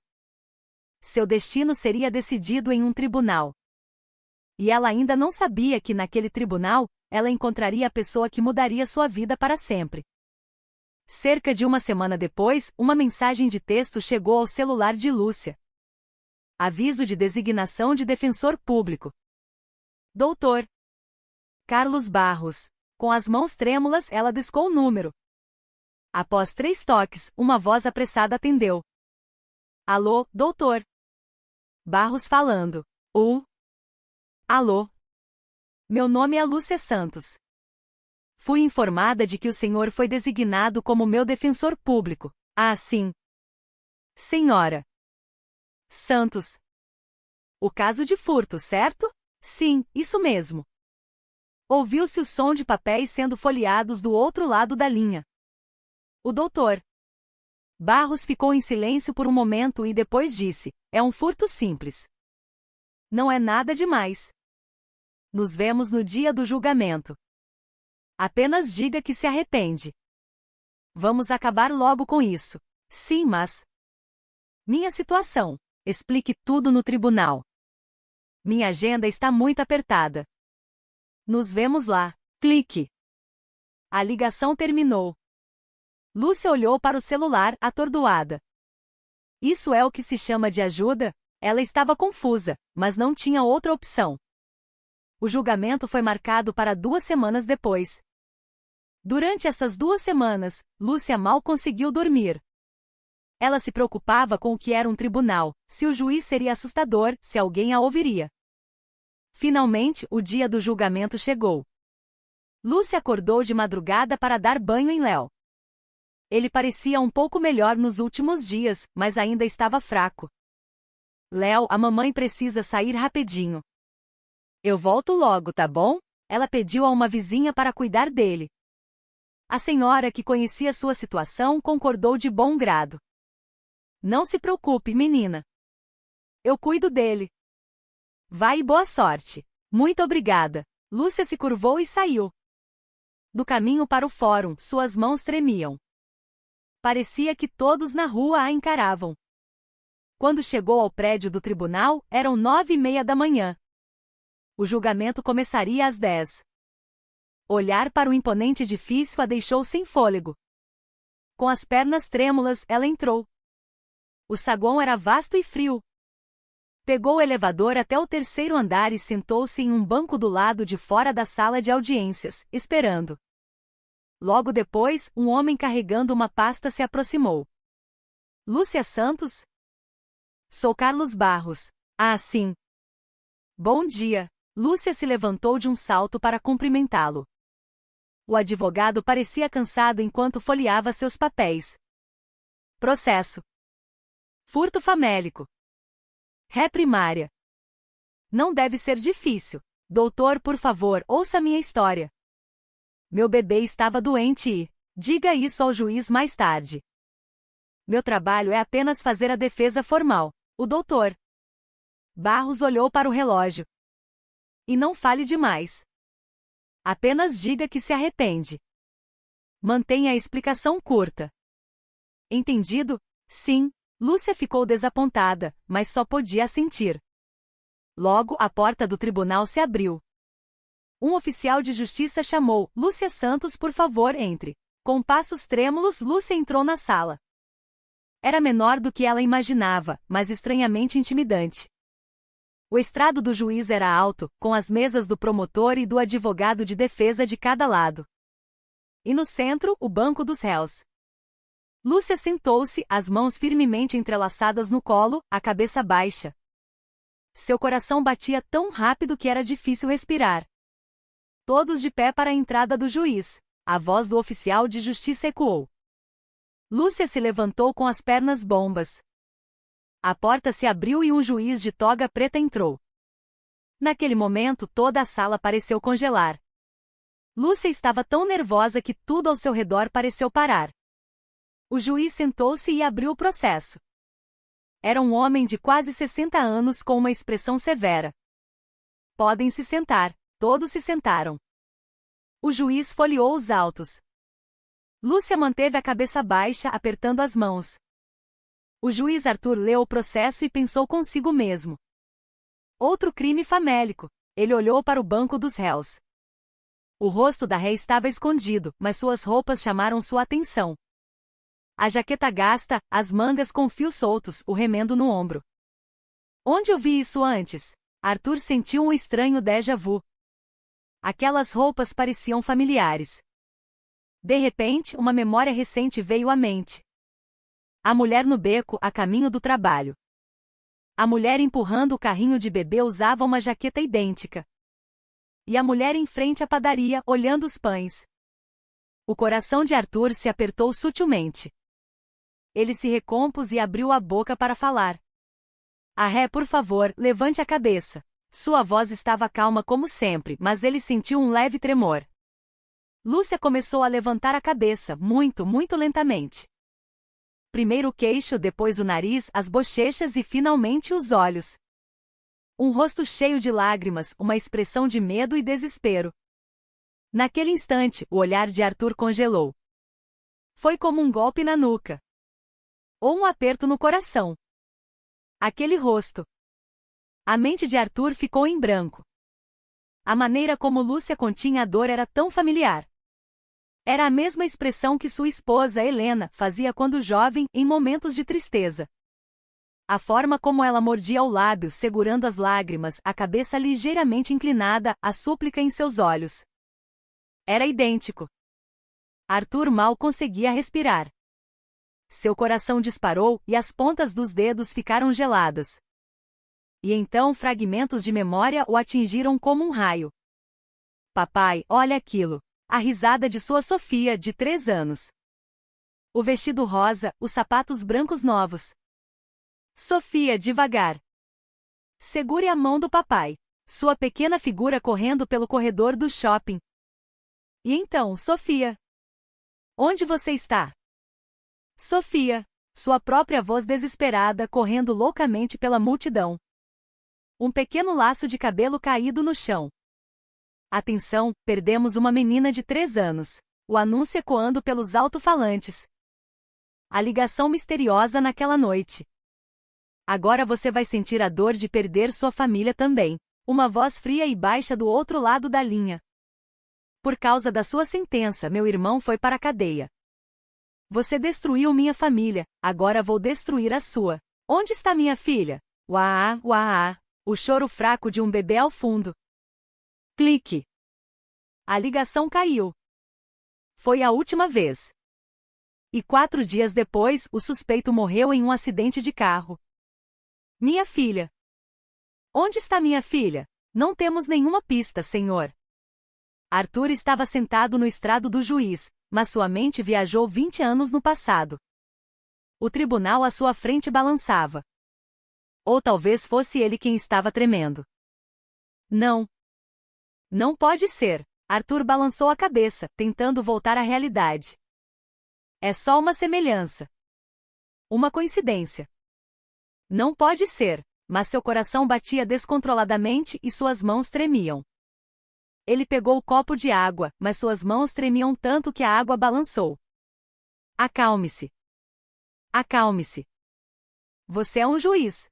Seu destino seria decidido em um tribunal. E ela ainda não sabia que naquele tribunal, ela encontraria a pessoa que mudaria sua vida para sempre. Cerca de uma semana depois, uma mensagem de texto chegou ao celular de Lúcia. Aviso de designação de defensor público. Doutor Carlos Barros. Com as mãos trêmulas, ela discou o número. Após 3 toques, uma voz apressada atendeu. "Alô, doutor." Barros falando. Alô. Meu nome é Lúcia Santos. Fui informada de que o senhor foi designado como meu defensor público." "Ah, sim. Senhora Santos. O caso de furto, certo?" "Sim, isso mesmo." Ouviu-se o som de papéis sendo folheados do outro lado da linha. O doutor Barros ficou em silêncio por um momento e depois disse: "É um furto simples. Não é nada demais." Nos vemos no dia do julgamento. Apenas diga que se arrepende. Vamos acabar logo com isso. Sim, mas... Minha situação. Explique tudo no tribunal. Minha agenda está muito apertada. Nos vemos lá. Clique. A ligação terminou. Lúcia olhou para o celular, atordoada. Isso é o que se chama de ajuda? Ela estava confusa, mas não tinha outra opção. O julgamento foi marcado para 2 semanas depois. Durante essas 2 semanas, Lúcia mal conseguiu dormir. Ela se preocupava com o que era um tribunal, se o juiz seria assustador, se alguém a ouviria. Finalmente, o dia do julgamento chegou. Lúcia acordou de madrugada para dar banho em Léo. Ele parecia um pouco melhor nos últimos dias, mas ainda estava fraco. Léo, a mamãe precisa sair rapidinho. Eu volto logo, tá bom? Ela pediu a uma vizinha para cuidar dele. A senhora, que conhecia sua situação, concordou de bom grado. Não se preocupe, menina. Eu cuido dele. Vai e boa sorte. Muito obrigada. Lúcia se curvou e saiu. Do caminho para o fórum, suas mãos tremiam. Parecia que todos na rua a encaravam. Quando chegou ao prédio do tribunal, eram 9h30 da manhã. O julgamento começaria às 10. Olhar para o imponente edifício a deixou sem fôlego. Com as pernas trêmulas, ela entrou. O saguão era vasto e frio. Pegou o elevador até o 3º andar e sentou-se em um banco do lado de fora da sala de audiências, esperando. Logo depois, um homem carregando uma pasta se aproximou. Lúcia Santos? Sou Carlos Barros. Ah, sim. Bom dia. Lúcia se levantou de um salto para cumprimentá-lo. O advogado parecia cansado enquanto folheava seus papéis. Processo. Furto famélico. Ré primária. Não deve ser difícil. Doutor, por favor, ouça minha história. Meu bebê estava doente e... Diga isso ao juiz mais tarde. Meu trabalho é apenas fazer a defesa formal. O doutor. Barros olhou para o relógio. E não fale demais. Apenas diga que se arrepende. Mantenha a explicação curta. Entendido? Sim. Lúcia ficou desapontada, mas só podia assentir. Logo, a porta do tribunal se abriu. Um oficial de justiça chamou: Lúcia Santos, por favor, entre. Com passos trêmulos, Lúcia entrou na sala. Era menor do que ela imaginava, mas estranhamente intimidante. O estrado do juiz era alto, com as mesas do promotor e do advogado de defesa de cada lado. E no centro, o banco dos réus. Lúcia sentou-se, as mãos firmemente entrelaçadas no colo, a cabeça baixa. Seu coração batia tão rápido que era difícil respirar. Todos de pé para a entrada do juiz. A voz do oficial de justiça ecoou. Lúcia se levantou com as pernas bombas. A porta se abriu e um juiz de toga preta entrou. Naquele momento, toda a sala pareceu congelar. Lúcia estava tão nervosa que tudo ao seu redor pareceu parar. O juiz sentou-se e abriu o processo. Era um homem de quase 60 anos com uma expressão severa. Podem se sentar. Todos se sentaram. O juiz folheou os autos. Lúcia manteve a cabeça baixa, apertando as mãos. O juiz Arthur leu o processo e pensou consigo mesmo. Outro crime famélico. Ele olhou para o banco dos réus. O rosto da ré estava escondido, mas suas roupas chamaram sua atenção. A jaqueta gasta, as mangas com fios soltos, o remendo no ombro. Onde eu vi isso antes? Arthur sentiu um estranho déjà vu. Aquelas roupas pareciam familiares. De repente, uma memória recente veio à mente. A mulher no beco, a caminho do trabalho. A mulher empurrando o carrinho de bebê usava uma jaqueta idêntica. E a mulher em frente à padaria, olhando os pães. O coração de Arthur se apertou sutilmente. Ele se recompôs e abriu a boca para falar. Arré, por favor, levante a cabeça. Sua voz estava calma como sempre, mas ele sentiu um leve tremor. Lúcia começou a levantar a cabeça, muito lentamente. Primeiro o queixo, depois o nariz, as bochechas e finalmente os olhos. Um rosto cheio de lágrimas, uma expressão de medo e desespero. Naquele instante, o olhar de Arthur congelou. Foi como um golpe na nuca. Ou um aperto no coração. Aquele rosto. A mente de Arthur ficou em branco. A maneira como Lúcia continha a dor era tão familiar. Era a mesma expressão que sua esposa, Helena, fazia quando jovem, em momentos de tristeza. A forma como ela mordia o lábio, segurando as lágrimas, a cabeça ligeiramente inclinada, a súplica em seus olhos. Era idêntico. Arthur mal conseguia respirar. Seu coração disparou e as pontas dos dedos ficaram geladas. E então fragmentos de memória o atingiram como um raio. Papai, olha aquilo. A risada de sua Sofia, de 3 anos. O vestido rosa, os sapatos brancos novos. Sofia, devagar. Segure a mão do papai. Sua pequena figura correndo pelo corredor do shopping. E então, Sofia? Onde você está? Sofia. Sua própria voz desesperada correndo loucamente pela multidão. Um pequeno laço de cabelo caído no chão. Atenção, perdemos uma menina de 3 anos. O anúncio ecoando pelos alto-falantes. A ligação misteriosa naquela noite. Agora você vai sentir a dor de perder sua família também. Uma voz fria e baixa do outro lado da linha. Por causa da sua sentença, meu irmão foi para a cadeia. Você destruiu minha família, agora vou destruir a sua. Onde está minha filha? Uá, uá, o choro fraco de um bebê ao fundo. Clique. A ligação caiu. Foi a última vez. E 4 dias depois, o suspeito morreu em um acidente de carro. Minha filha. Onde está minha filha? Não temos nenhuma pista, senhor. Arthur estava sentado no estrado do juiz, mas sua mente viajou 20 anos no passado. O tribunal à sua frente balançava. Ou talvez fosse ele quem estava tremendo. Não. Não pode ser. Arthur balançou a cabeça, tentando voltar à realidade. É só uma semelhança. Uma coincidência. Não pode ser, mas seu coração batia descontroladamente e suas mãos tremiam. Ele pegou o copo de água, mas suas mãos tremiam tanto que a água balançou. Acalme-se. Acalme-se. Você é um juiz.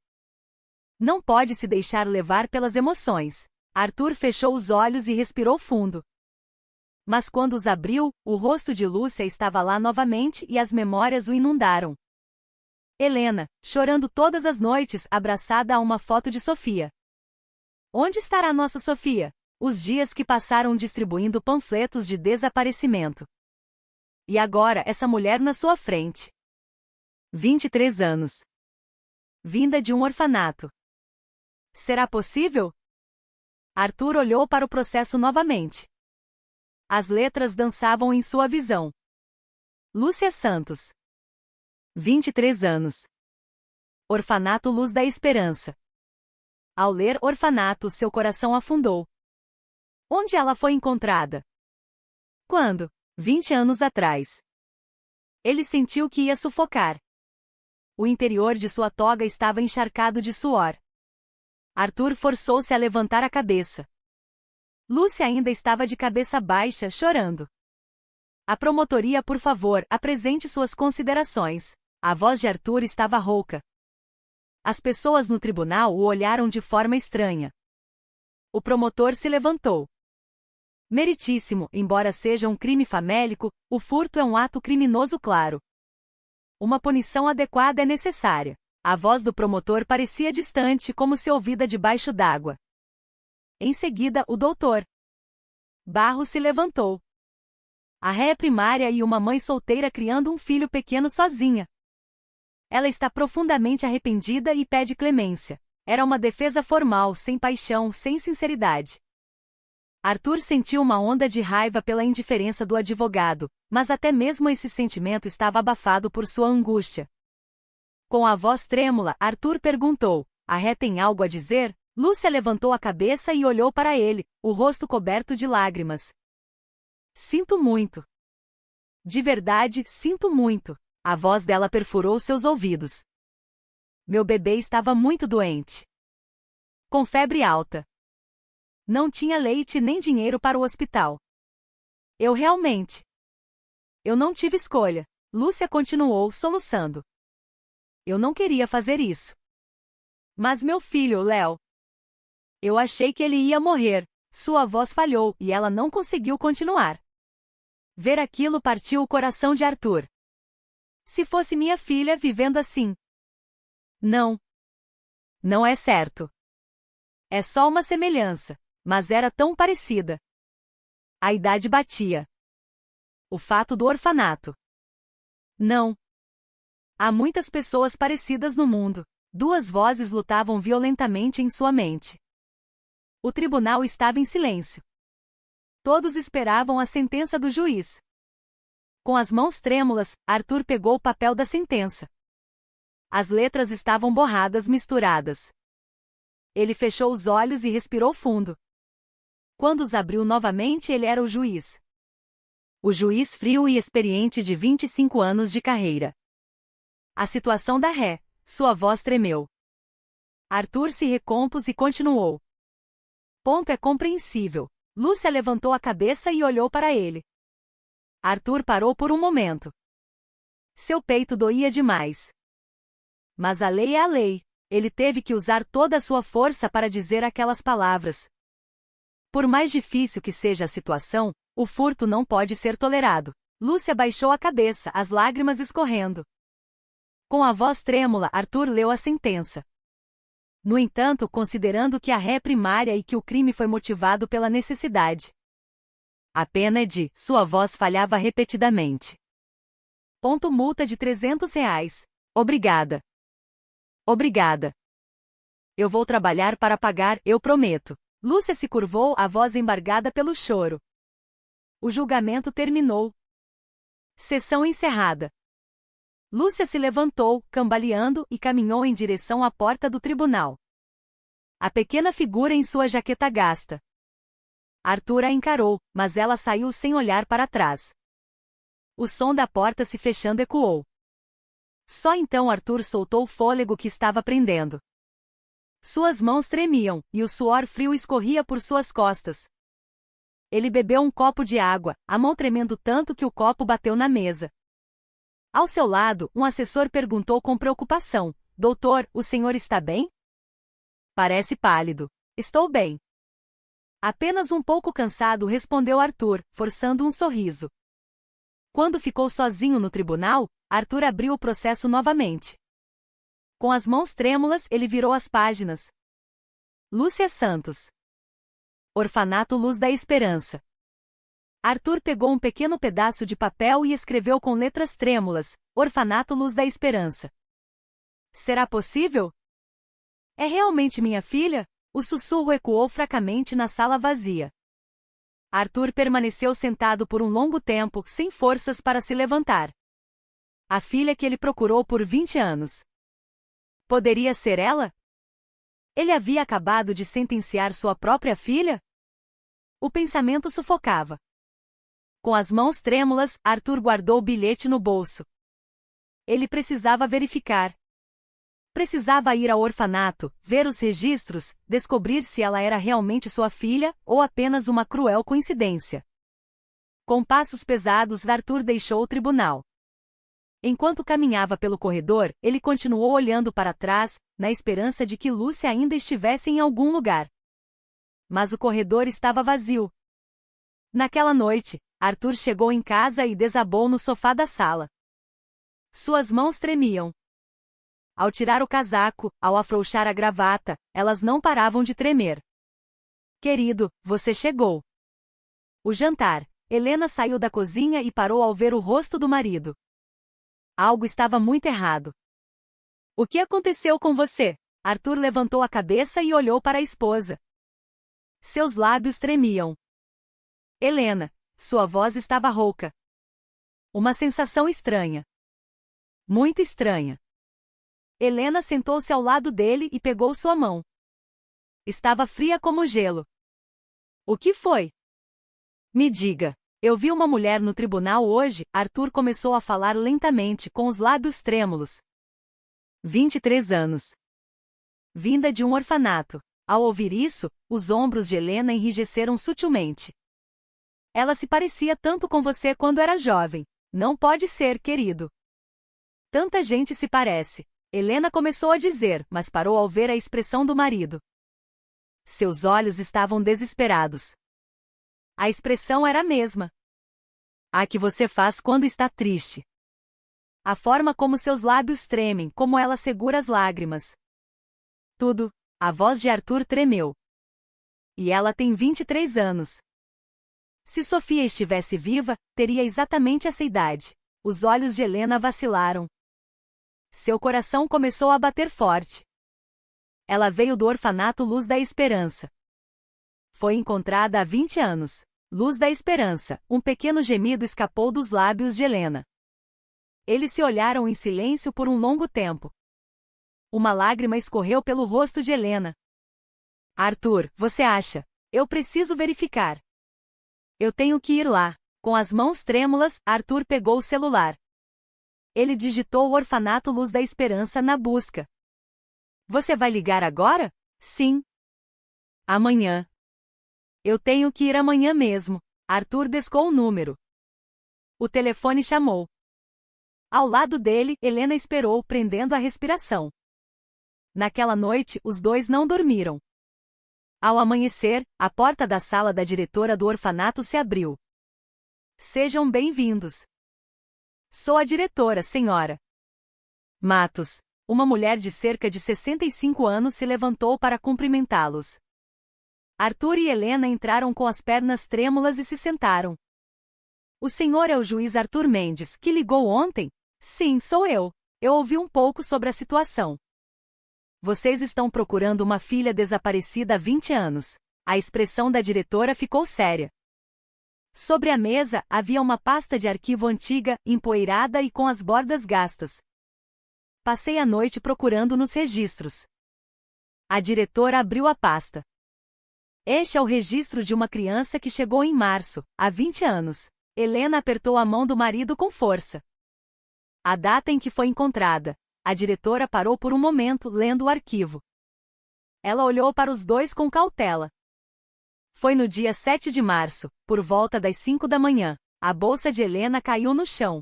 Não pode se deixar levar pelas emoções. Arthur fechou os olhos e respirou fundo. Mas quando os abriu, o rosto de Lúcia estava lá novamente e as memórias o inundaram. Helena, chorando todas as noites, abraçada a uma foto de Sofia. Onde estará nossa Sofia? Os dias que passaram distribuindo panfletos de desaparecimento. E agora essa mulher na sua frente. 23 anos. Vinda de um orfanato. Será possível? Arthur olhou para o processo novamente. As letras dançavam em sua visão. Lúcia Santos. 23 anos. Orfanato Luz da Esperança. Ao ler orfanato, seu coração afundou. Onde ela foi encontrada? Quando? 20 anos atrás. Ele sentiu que ia sufocar. O interior de sua toga estava encharcado de suor. Arthur forçou-se a levantar a cabeça. Lúcia ainda estava de cabeça baixa, chorando. A promotoria, por favor, apresente suas considerações. A voz de Arthur estava rouca. As pessoas no tribunal o olharam de forma estranha. O promotor se levantou. Meritíssimo, embora seja um crime famélico, o furto é um ato criminoso claro. Uma punição adequada é necessária. A voz do promotor parecia distante, como se ouvida debaixo d'água. Em seguida, o doutor Barros se levantou. A ré é primária e uma mãe solteira criando um filho pequeno sozinha. Ela está profundamente arrependida e pede clemência. Era uma defesa formal, sem paixão, sem sinceridade. Arthur sentiu uma onda de raiva pela indiferença do advogado, mas até mesmo esse sentimento estava abafado por sua angústia. Com a voz trêmula, Arthur perguntou: a ré tem algo a dizer? Lúcia levantou a cabeça e olhou para ele, o rosto coberto de lágrimas. Sinto muito. De verdade, sinto muito. A voz dela perfurou seus ouvidos. Meu bebê estava muito doente. com febre alta. Não tinha leite nem dinheiro para o hospital. Eu não tive escolha. Lúcia continuou soluçando. Eu não queria fazer isso. Mas meu filho, Léo. Eu achei que ele ia morrer. Sua voz falhou e ela não conseguiu continuar. Ver aquilo partiu o coração de Arthur. Se fosse minha filha vivendo assim. Não. Não é certo. É só uma semelhança, mas era tão parecida. A idade batia. O fato do orfanato. Não. Há muitas pessoas parecidas no mundo. Duas vozes lutavam violentamente em sua mente. O tribunal estava em silêncio. Todos esperavam a sentença do juiz. Com as mãos trêmulas, Arthur pegou o papel da sentença. As letras estavam borradas, misturadas. Ele fechou os olhos e respirou fundo. Quando os abriu novamente, ele era o juiz. O juiz frio e experiente de 25 anos de carreira. A situação da ré. Sua voz tremeu. Arthur se recompôs e continuou. Ponto é compreensível. Lúcia levantou a cabeça e olhou para ele. Arthur parou por um momento. Seu peito doía demais. Mas a lei é a lei. Ele teve que usar toda a sua força para dizer aquelas palavras. Por mais difícil que seja a situação, o furto não pode ser tolerado. Lúcia baixou a cabeça, as lágrimas escorrendo. Com a voz trêmula, Arthur leu a sentença. No entanto, considerando que a ré primária e que o crime foi motivado pela necessidade. A pena é de, sua voz falhava repetidamente. Ponto multa de R$300. Obrigada. Obrigada. Eu vou trabalhar para pagar, eu prometo. Lúcia se curvou, a voz embargada pelo choro. O julgamento terminou. Sessão encerrada. Lúcia se levantou, cambaleando, e caminhou em direção à porta do tribunal. A pequena figura em sua jaqueta gasta. Arthur a encarou, mas ela saiu sem olhar para trás. O som da porta se fechando ecoou. Só então Arthur soltou o fôlego que estava prendendo. Suas mãos tremiam, e o suor frio escorria por suas costas. Ele bebeu um copo de água, a mão tremendo tanto que o copo bateu na mesa. Ao seu lado, um assessor perguntou com preocupação: Doutor, o senhor está bem? Parece pálido. Estou bem. Apenas um pouco cansado, respondeu Arthur, forçando um sorriso. Quando ficou sozinho no tribunal, Arthur abriu o processo novamente. Com as mãos trêmulas, ele virou as páginas. Lúcia Santos. Orfanato Luz da Esperança. Arthur pegou um pequeno pedaço de papel e escreveu com letras trêmulas: Orfanato Luz da Esperança. Será possível? É realmente minha filha? O sussurro ecoou fracamente na sala vazia. Arthur permaneceu sentado por um longo tempo, sem forças para se levantar. A filha que ele procurou por 20 anos. Poderia ser ela? Ele havia acabado de sentenciar sua própria filha? O pensamento sufocava. Com as mãos trêmulas, Arthur guardou o bilhete no bolso. Ele precisava verificar. Precisava ir ao orfanato, ver os registros, descobrir se ela era realmente sua filha, ou apenas uma cruel coincidência. Com passos pesados, Arthur deixou o tribunal. Enquanto caminhava pelo corredor, ele continuou olhando para trás, na esperança de que Lúcia ainda estivesse em algum lugar. Mas o corredor estava vazio. Naquela noite, Arthur chegou em casa e desabou no sofá da sala. Suas mãos tremiam. Ao tirar o casaco, ao afrouxar a gravata, elas não paravam de tremer. Querido, você chegou. O jantar. Helena saiu da cozinha e parou ao ver o rosto do marido. Algo estava muito errado. O que aconteceu com você? Arthur levantou a cabeça e olhou para a esposa. Seus lábios tremiam. Helena. Sua voz estava rouca. Uma sensação estranha. Muito estranha. Helena sentou-se ao lado dele e pegou sua mão. Estava fria como gelo. O que foi? Me diga. Eu vi uma mulher no tribunal hoje. Arthur começou a falar lentamente, com os lábios trêmulos. 23 anos. Vinda de um orfanato. Ao ouvir isso, os ombros de Helena enrijeceram sutilmente. Ela se parecia tanto com você quando era jovem. Não pode ser, querido. Tanta gente se parece. Helena começou a dizer, mas parou ao ver a expressão do marido. Seus olhos estavam desesperados. A expressão era a mesma. A que você faz quando está triste. A forma como seus lábios tremem, como ela segura as lágrimas. Tudo. A voz de Arthur tremeu. E ela tem 23 anos. Se Sofia estivesse viva, teria exatamente essa idade. Os olhos de Helena vacilaram. Seu coração começou a bater forte. Ela veio do orfanato Luz da Esperança. Foi encontrada há 20 anos. Luz da Esperança, um pequeno gemido escapou dos lábios de Helena. Eles se olharam em silêncio por um longo tempo. Uma lágrima escorreu pelo rosto de Helena. Arthur, você acha? Eu preciso verificar. Eu tenho que ir lá. Com as mãos trêmulas, Arthur pegou o celular. Ele digitou o orfanato Luz da Esperança na busca. Você vai ligar agora? Sim. Amanhã. Eu tenho que ir amanhã mesmo. Arthur descou o número. O telefone chamou. Ao lado dele, Helena esperou, prendendo a respiração. Naquela noite, os dois não dormiram. Ao amanhecer, a porta da sala da diretora do orfanato se abriu. Sejam bem-vindos. Sou a diretora, senhora. Matos. Uma mulher de cerca de 65 anos se levantou para cumprimentá-los. Arthur e Helena entraram com as pernas trêmulas e se sentaram. O senhor é o juiz Arthur Mendes, que ligou ontem? Sim, sou eu. Eu ouvi um pouco sobre a situação. Vocês estão procurando uma filha desaparecida há 20 anos. A expressão da diretora ficou séria. Sobre a mesa, havia uma pasta de arquivo antiga, empoeirada e com as bordas gastas. Passei a noite procurando nos registros. A diretora abriu a pasta. Este é o registro de uma criança que chegou em março, há 20 anos. Helena apertou a mão do marido com força. A data em que foi encontrada. A diretora parou por um momento, lendo o arquivo. Ela olhou para os dois com cautela. Foi no dia 7 de março, por volta das 5 da manhã. A bolsa de Helena caiu no chão.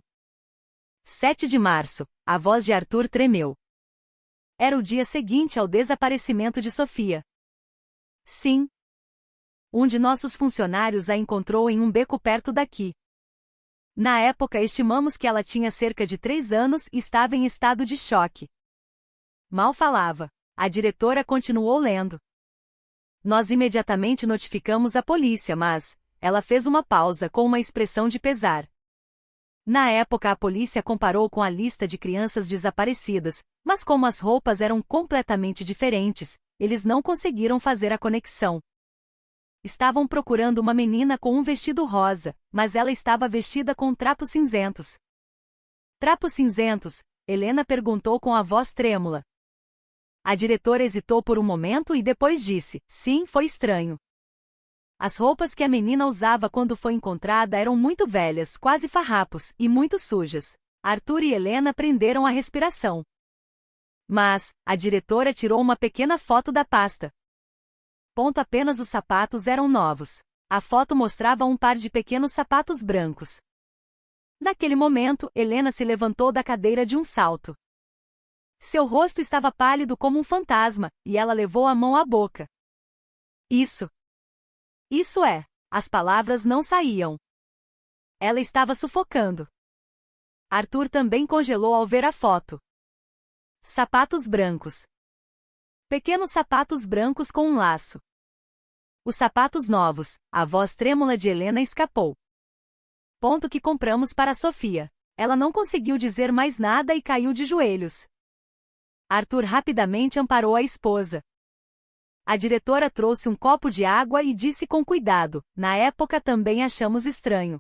7 de março. A voz de Arthur tremeu. Era o dia seguinte ao desaparecimento de Sofia. Sim. Um de nossos funcionários a encontrou em um beco perto daqui. Na época estimamos que ela tinha cerca de 3 anos e estava em estado de choque. Mal falava. A diretora continuou lendo. Nós imediatamente notificamos a polícia, mas... Ela fez uma pausa com uma expressão de pesar. Na época a polícia comparou com a lista de crianças desaparecidas, mas como as roupas eram completamente diferentes, eles não conseguiram fazer a conexão. Estavam procurando uma menina com um vestido rosa, mas ela estava vestida com trapos cinzentos. Trapos cinzentos? Helena perguntou com a voz trêmula. A diretora hesitou por um momento e depois disse, sim, foi estranho. As roupas que a menina usava quando foi encontrada eram muito velhas, quase farrapos, e muito sujas. Arthur e Helena prenderam a respiração. Mas, a diretora tirou uma pequena foto da pasta. Apenas os sapatos eram novos. A foto mostrava um par de pequenos sapatos brancos. Naquele momento, Helena se levantou da cadeira de um salto. Seu rosto estava pálido como um fantasma, e ela levou a mão à boca. Isso é. As palavras não saíam. Ela estava sufocando. Arthur também congelou ao ver a foto. Sapatos brancos. Pequenos sapatos brancos com um laço. Os sapatos novos. A voz trêmula de Helena escapou. Que compramos para Sofia. Ela não conseguiu dizer mais nada e caiu de joelhos. Arthur rapidamente amparou a esposa. A diretora trouxe um copo de água e disse com cuidado, na época também achamos estranho.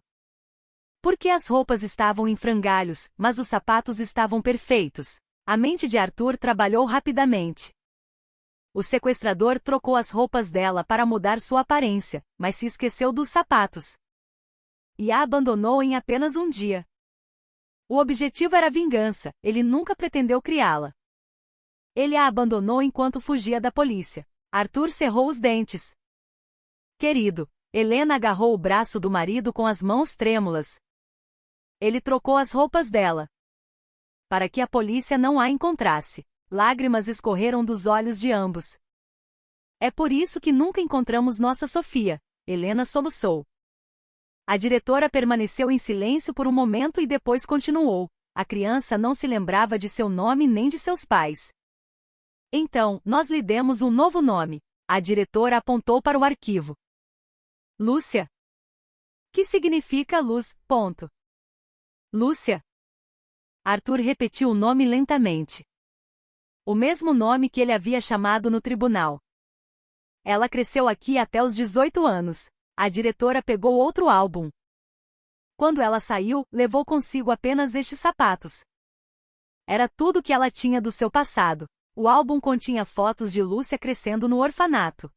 Porque as roupas estavam em frangalhos, mas os sapatos estavam perfeitos. A mente de Arthur trabalhou rapidamente. O sequestrador trocou as roupas dela para mudar sua aparência, mas se esqueceu dos sapatos. E a abandonou em apenas um dia. O objetivo era vingança, ele nunca pretendeu criá-la. Ele a abandonou enquanto fugia da polícia. Arthur cerrou os dentes. Querido, Helena agarrou o braço do marido com as mãos trêmulas. Ele trocou as roupas dela, para que a polícia não a encontrasse. Lágrimas escorreram dos olhos de ambos. É por isso que nunca encontramos nossa Sofia, Helena soluçou. A diretora permaneceu em silêncio por um momento e depois continuou. A criança não se lembrava de seu nome nem de seus pais. Então, nós lhe demos um novo nome. A diretora apontou para o arquivo. Lúcia. Que significa luz, ponto. Lúcia. Arthur repetiu o nome lentamente. O mesmo nome que ele havia chamado no tribunal. Ela cresceu aqui até os 18 anos. A diretora pegou outro álbum. Quando ela saiu, levou consigo apenas estes sapatos. Era tudo que ela tinha do seu passado. O álbum continha fotos de Lúcia crescendo no orfanato.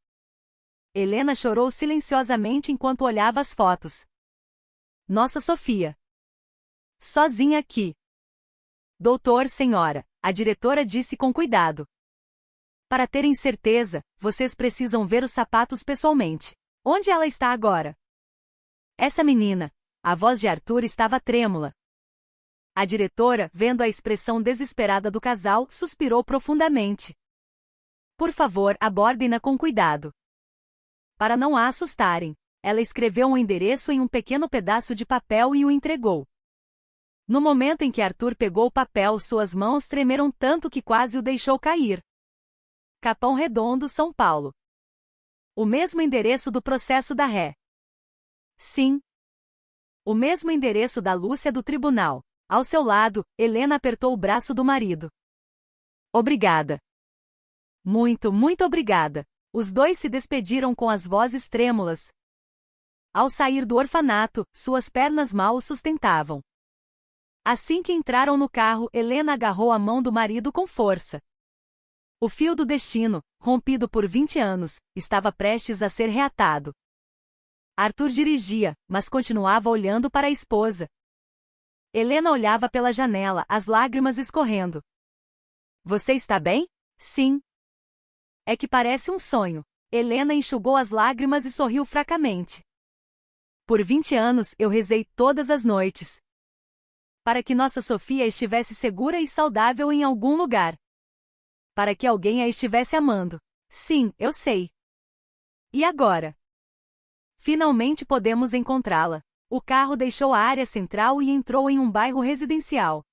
Helena chorou silenciosamente enquanto olhava as fotos. Nossa Sofia. Sozinha aqui. Doutor, senhora, a diretora disse com cuidado. Para terem certeza, vocês precisam ver os sapatos pessoalmente. Onde ela está agora? Essa menina. A voz de Arthur estava trêmula. A diretora, vendo a expressão desesperada do casal, suspirou profundamente. Por favor, abordem-na com cuidado. Para não a assustarem, ela escreveu um endereço em um pequeno pedaço de papel e o entregou. No momento em que Arthur pegou o papel, suas mãos tremeram tanto que quase o deixou cair. Capão Redondo, São Paulo. O mesmo endereço do processo da ré. Sim. O mesmo endereço da Lúcia do tribunal. Ao seu lado, Helena apertou o braço do marido. Obrigada. Muito, muito obrigada. Os dois se despediram com as vozes trêmulas. Ao sair do orfanato, suas pernas mal o sustentavam. Assim que entraram no carro, Helena agarrou a mão do marido com força. O fio do destino, rompido por 20 anos, estava prestes a ser reatado. Arthur dirigia, mas continuava olhando para a esposa. Helena olhava pela janela, as lágrimas escorrendo. Você está bem? Sim. É que parece um sonho. Helena enxugou as lágrimas e sorriu fracamente. Por 20 anos eu rezei todas as noites. Para que nossa Sofia estivesse segura e saudável em algum lugar. Para que alguém a estivesse amando. Sim, eu sei. E agora? Finalmente podemos encontrá-la. O carro deixou a área central e entrou em um bairro residencial.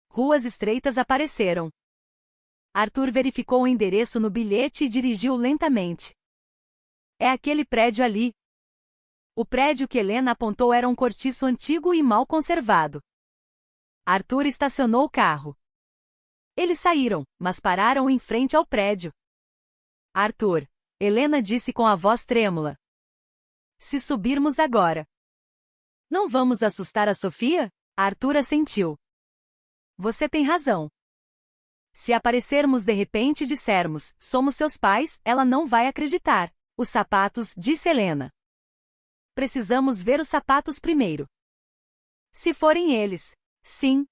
Ruas estreitas apareceram. Arthur verificou o endereço no bilhete e dirigiu lentamente. É aquele prédio ali. O prédio que Helena apontou era um cortiço antigo e mal conservado. Arthur estacionou o carro. Eles saíram, mas pararam em frente ao prédio. Arthur, Helena disse com a voz trêmula. Se subirmos agora, não vamos assustar a Sofia? Arthur assentiu. Você tem razão. Se aparecermos de repente e dissermos, somos seus pais, ela não vai acreditar. Os sapatos, disse Helena. Precisamos ver os sapatos primeiro. Se forem eles, sim.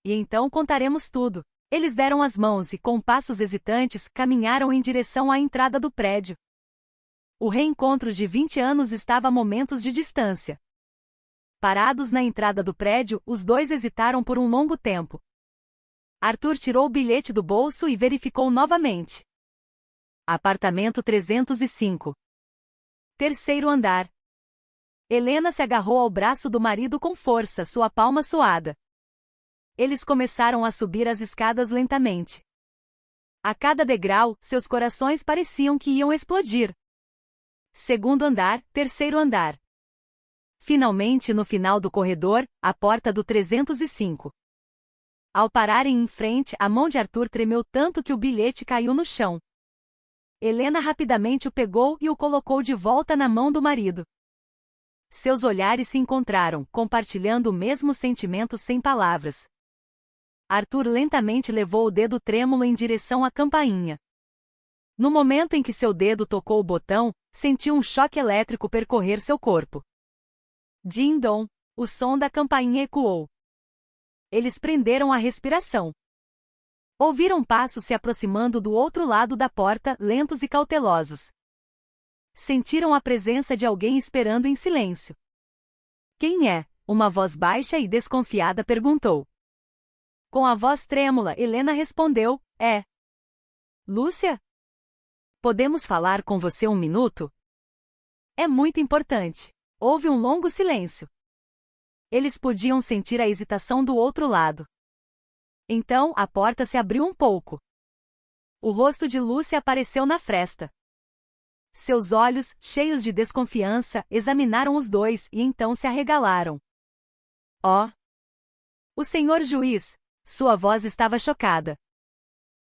E então contaremos tudo. Eles deram as mãos e, com passos hesitantes, caminharam em direção à entrada do prédio. O reencontro de 20 anos estava a momentos de distância. Parados na entrada do prédio, os dois hesitaram por um longo tempo. Arthur tirou o bilhete do bolso e verificou novamente. Apartamento 305. Terceiro andar. Helena se agarrou ao braço do marido com força, sua palma suada. Eles começaram a subir as escadas lentamente. A cada degrau, seus corações pareciam que iam explodir. Segundo andar, terceiro andar. Finalmente, no final do corredor, a porta do 305. Ao pararem em frente, a mão de Arthur tremeu tanto que o bilhete caiu no chão. Helena rapidamente o pegou e o colocou de volta na mão do marido. Seus olhares se encontraram, compartilhando o mesmo sentimento sem palavras. Arthur lentamente levou o dedo trêmulo em direção à campainha. No momento em que seu dedo tocou o botão, sentiu um choque elétrico percorrer seu corpo. Din-dom, o som da campainha ecoou. Eles prenderam a respiração. Ouviram passos se aproximando do outro lado da porta, lentos e cautelosos. Sentiram a presença de alguém esperando em silêncio. Quem é? Uma voz baixa e desconfiada perguntou. Com a voz trêmula, Helena respondeu, é. Lúcia? Podemos falar com você um minuto? É muito importante. Houve um longo silêncio. Eles podiam sentir a hesitação do outro lado. Então, a porta se abriu um pouco. O rosto de Lúcia apareceu na fresta. Seus olhos, cheios de desconfiança, examinaram os dois e então se arregalaram. Oh! O senhor juiz! Sua voz estava chocada.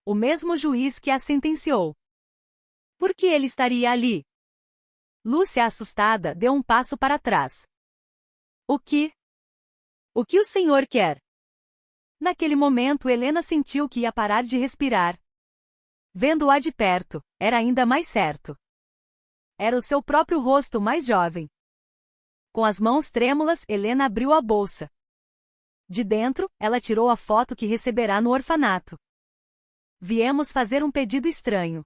O mesmo juiz que a sentenciou. Por que ele estaria ali? Lúcia, assustada, deu um passo para trás. O que? O que o senhor quer? Naquele momento, Helena sentiu que ia parar de respirar. Vendo-a de perto, era ainda mais certo. Era o seu próprio rosto mais jovem. Com as mãos trêmulas, Helena abriu a bolsa. De dentro, ela tirou a foto que receberá no orfanato. Viemos fazer um pedido estranho.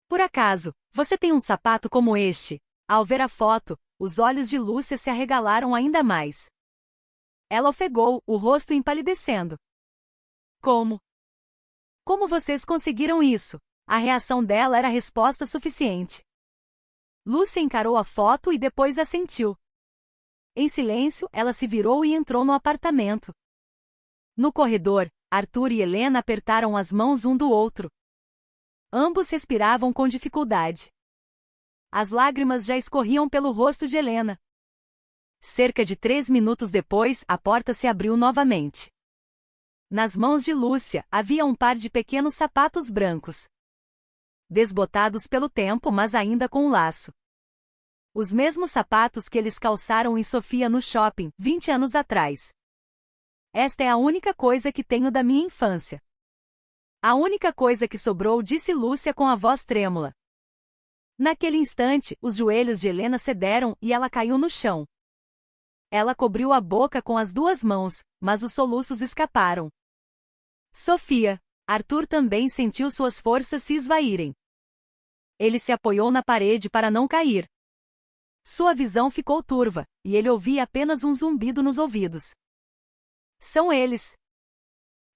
Por acaso, você tem um sapato como este? Ao ver a foto, os olhos de Lúcia se arregalaram ainda mais. Ela ofegou, o rosto empalidecendo. Como? Como vocês conseguiram isso? A reação dela era resposta suficiente. Lúcia encarou a foto e depois assentiu. Em silêncio, ela se virou e entrou no apartamento. No corredor, Arthur e Helena apertaram as mãos um do outro. Ambos respiravam com dificuldade. As lágrimas já escorriam pelo rosto de Helena. Cerca de 3 minutos depois, a porta se abriu novamente. Nas mãos de Lúcia, havia um par de pequenos sapatos brancos. Desbotados pelo tempo, mas ainda com um laço. Os mesmos sapatos que eles calçaram em Sofia no shopping, 20 anos atrás. Esta é a única coisa que tenho da minha infância. A única coisa que sobrou, disse Lúcia com a voz trêmula. Naquele instante, os joelhos de Helena cederam e ela caiu no chão. Ela cobriu a boca com as 2 mãos, mas os soluços escaparam. Sofia. Arthur também sentiu suas forças se esvaírem. Ele se apoiou na parede para não cair. Sua visão ficou turva, e ele ouvia apenas um zumbido nos ouvidos. São eles.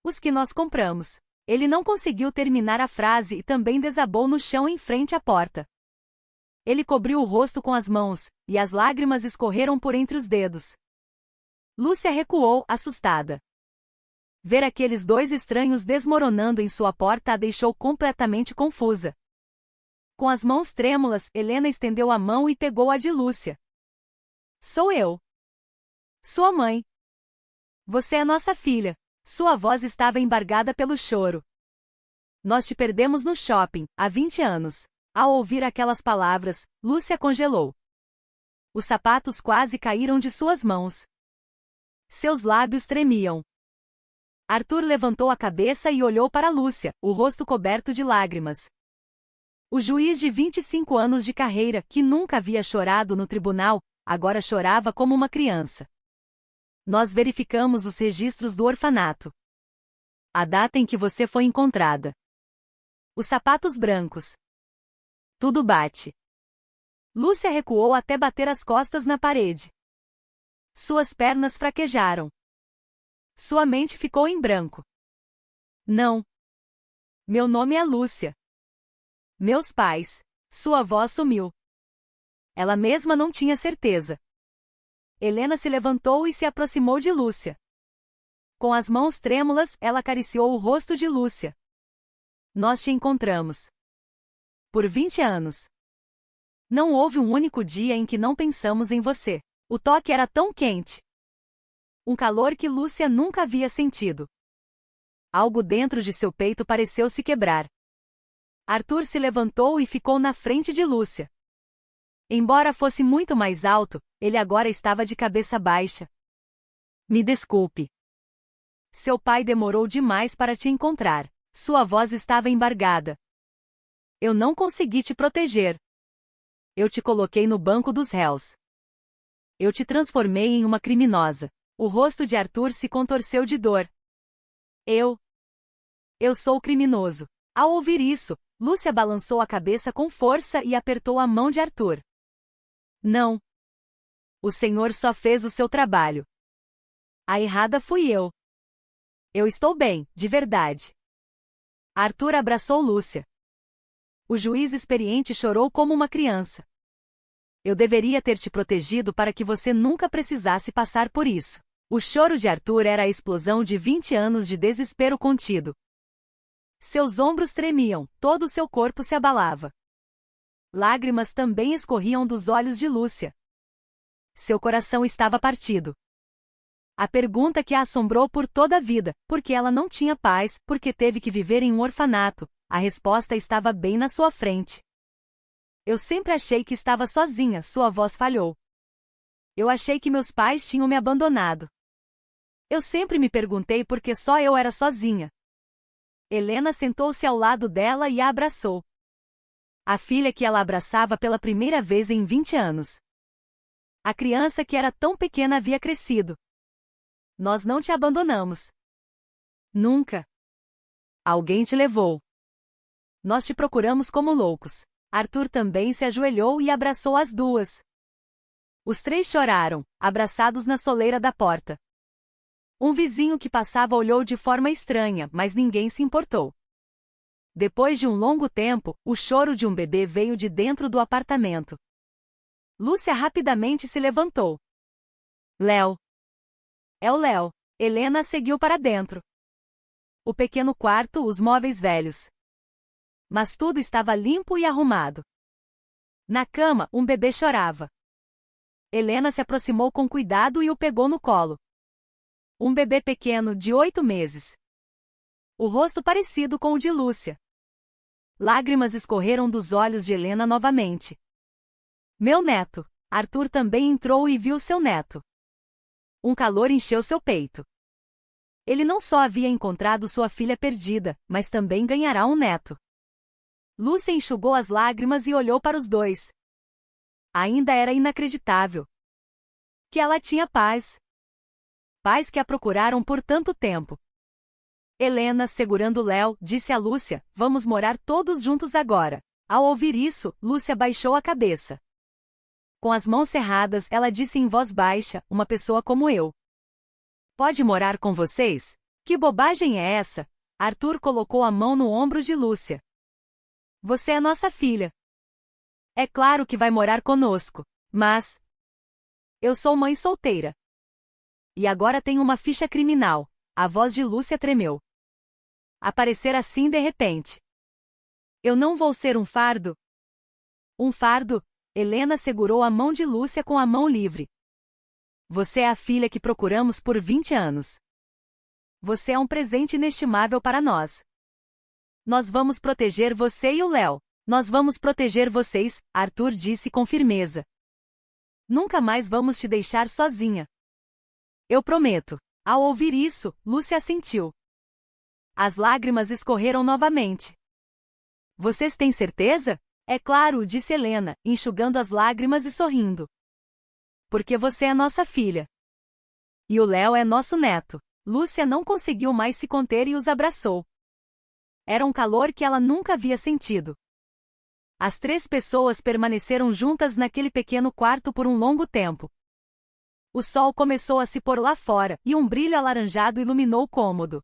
Os que nós compramos. Ele não conseguiu terminar a frase e também desabou no chão em frente à porta. Ele cobriu o rosto com as mãos, e as lágrimas escorreram por entre os dedos. Lúcia recuou, assustada. Ver aqueles 2 estranhos desmoronando em sua porta a deixou completamente confusa. Com as mãos trêmulas, Helena estendeu a mão e pegou a de Lúcia. Sou eu. Sua mãe. Você é nossa filha. Sua voz estava embargada pelo choro. Nós te perdemos no shopping, há 20 anos. Ao ouvir aquelas palavras, Lúcia congelou. Os sapatos quase caíram de suas mãos. Seus lábios tremiam. Arthur levantou a cabeça e olhou para Lúcia, o rosto coberto de lágrimas. O juiz de 25 anos de carreira, que nunca havia chorado no tribunal, agora chorava como uma criança. Nós verificamos os registros do orfanato. A data em que você foi encontrada. Os sapatos brancos. Tudo bate. Lúcia recuou até bater as costas na parede. Suas pernas fraquejaram. Sua mente ficou em branco. Não. Meu nome é Lúcia. Meus pais. Sua voz sumiu. Ela mesma não tinha certeza. Helena se levantou e se aproximou de Lúcia. Com as mãos trêmulas, ela acariciou o rosto de Lúcia. Nós te encontramos. Por 20 anos. Não houve um único dia em que não pensamos em você. O toque era tão quente. Um calor que Lúcia nunca havia sentido. Algo dentro de seu peito pareceu se quebrar. Arthur se levantou e ficou na frente de Lúcia. Embora fosse muito mais alto, ele agora estava de cabeça baixa. Me desculpe. Seu pai demorou demais para te encontrar. Sua voz estava embargada. Eu não consegui te proteger. Eu te coloquei no banco dos réus. Eu te transformei em uma criminosa. O rosto de Arthur se contorceu de dor. Eu Eu sou o criminoso. Ao ouvir isso, Lúcia balançou a cabeça com força e apertou a mão de Arthur. Não. O senhor só fez o seu trabalho. A errada fui eu. Eu estou bem, de verdade. Arthur abraçou Lúcia. O juiz experiente chorou como uma criança. Eu deveria ter te protegido para que você nunca precisasse passar por isso. O choro de Arthur era a explosão de 20 anos de desespero contido. Seus ombros tremiam, todo o seu corpo se abalava. Lágrimas também escorriam dos olhos de Lúcia. Seu coração estava partido. A pergunta que a assombrou por toda a vida, por que ela não tinha paz, porque teve que viver em um orfanato, a resposta estava bem na sua frente. Eu sempre achei que estava sozinha, sua voz falhou. Eu achei que meus pais tinham me abandonado. Eu sempre me perguntei por que só eu era sozinha. Helena sentou-se ao lado dela e a abraçou. A filha que ela abraçava pela primeira vez em 20 anos. A criança que era tão pequena havia crescido. Nós não te abandonamos. Nunca. Alguém te levou. Nós te procuramos como loucos. Arthur também se ajoelhou e abraçou as duas. Os três choraram, abraçados na soleira da porta. Um vizinho que passava olhou de forma estranha, mas ninguém se importou. Depois de um longo tempo, o choro de um bebê veio de dentro do apartamento. Lúcia rapidamente se levantou. Léo. É o Léo. Helena seguiu para dentro. O pequeno quarto, os móveis velhos. Mas tudo estava limpo e arrumado. Na cama, um bebê chorava. Helena se aproximou com cuidado e o pegou no colo. Um bebê pequeno de 8 meses. O rosto parecido com o de Lúcia. Lágrimas escorreram dos olhos de Helena novamente. Meu neto. Arthur também entrou e viu seu neto. Um calor encheu seu peito. Ele não só havia encontrado sua filha perdida, mas também ganhará um neto. Lúcia enxugou as lágrimas e olhou para os dois. Ainda era inacreditável. Que ela tinha paz. Pais que a procuraram por tanto tempo. Helena, segurando Léo, disse a Lúcia, vamos morar todos juntos agora. Ao ouvir isso, Lúcia baixou a cabeça. Com as mãos cerradas, ela disse em voz baixa, uma pessoa como eu. Pode morar com vocês? Que bobagem é essa? Arthur colocou a mão no ombro de Lúcia. Você é nossa filha. É claro que vai morar conosco, mas... Eu sou mãe solteira. E agora tenho uma ficha criminal. A voz de Lúcia tremeu. Aparecer assim de repente. Eu não vou ser um fardo? Um fardo? Helena segurou a mão de Lúcia com a mão livre. Você é a filha que procuramos por 20 anos. Você é um presente inestimável para nós. Nós vamos proteger você e o Léo. Nós vamos proteger vocês, Arthur disse com firmeza. Nunca mais vamos te deixar sozinha. Eu prometo. Ao ouvir isso, Lúcia assentiu. As lágrimas escorreram novamente. Vocês têm certeza? É claro, disse Helena, enxugando as lágrimas e sorrindo. Porque você é nossa filha. E o Léo é nosso neto. Lúcia não conseguiu mais se conter e os abraçou. Era um calor que ela nunca havia sentido. As três pessoas permaneceram juntas naquele pequeno quarto por um longo tempo. O sol começou a se pôr lá fora, e um brilho alaranjado iluminou o cômodo.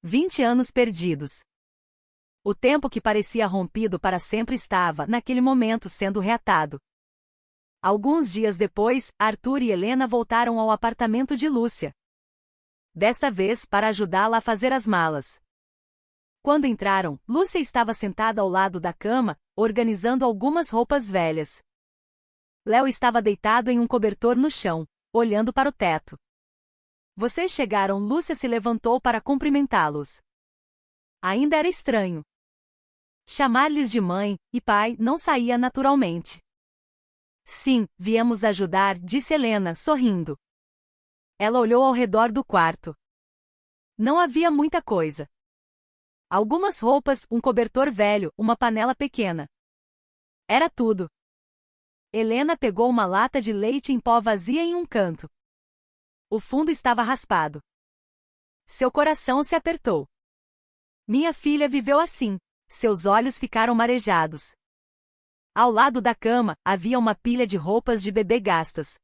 20 anos perdidos. O tempo que parecia rompido para sempre estava, naquele momento, sendo reatado. Alguns dias depois, Arthur e Helena voltaram ao apartamento de Lúcia. Desta vez, para ajudá-la a fazer as malas. Quando entraram, Lúcia estava sentada ao lado da cama, organizando algumas roupas velhas. Léo estava deitado em um cobertor no chão, olhando para o teto. Vocês chegaram. Lúcia se levantou para cumprimentá-los. Ainda era estranho. Chamar-lhes de mãe e pai não saía naturalmente. Sim, viemos ajudar, disse Helena, sorrindo. Ela olhou ao redor do quarto. Não havia muita coisa. Algumas roupas, um cobertor velho, uma panela pequena. Era tudo. Helena pegou uma lata de leite em pó vazia em um canto. O fundo estava raspado. Seu coração se apertou. Minha filha viveu assim. Seus olhos ficaram marejados. Ao lado da cama, havia uma pilha de roupas de bebê gastas.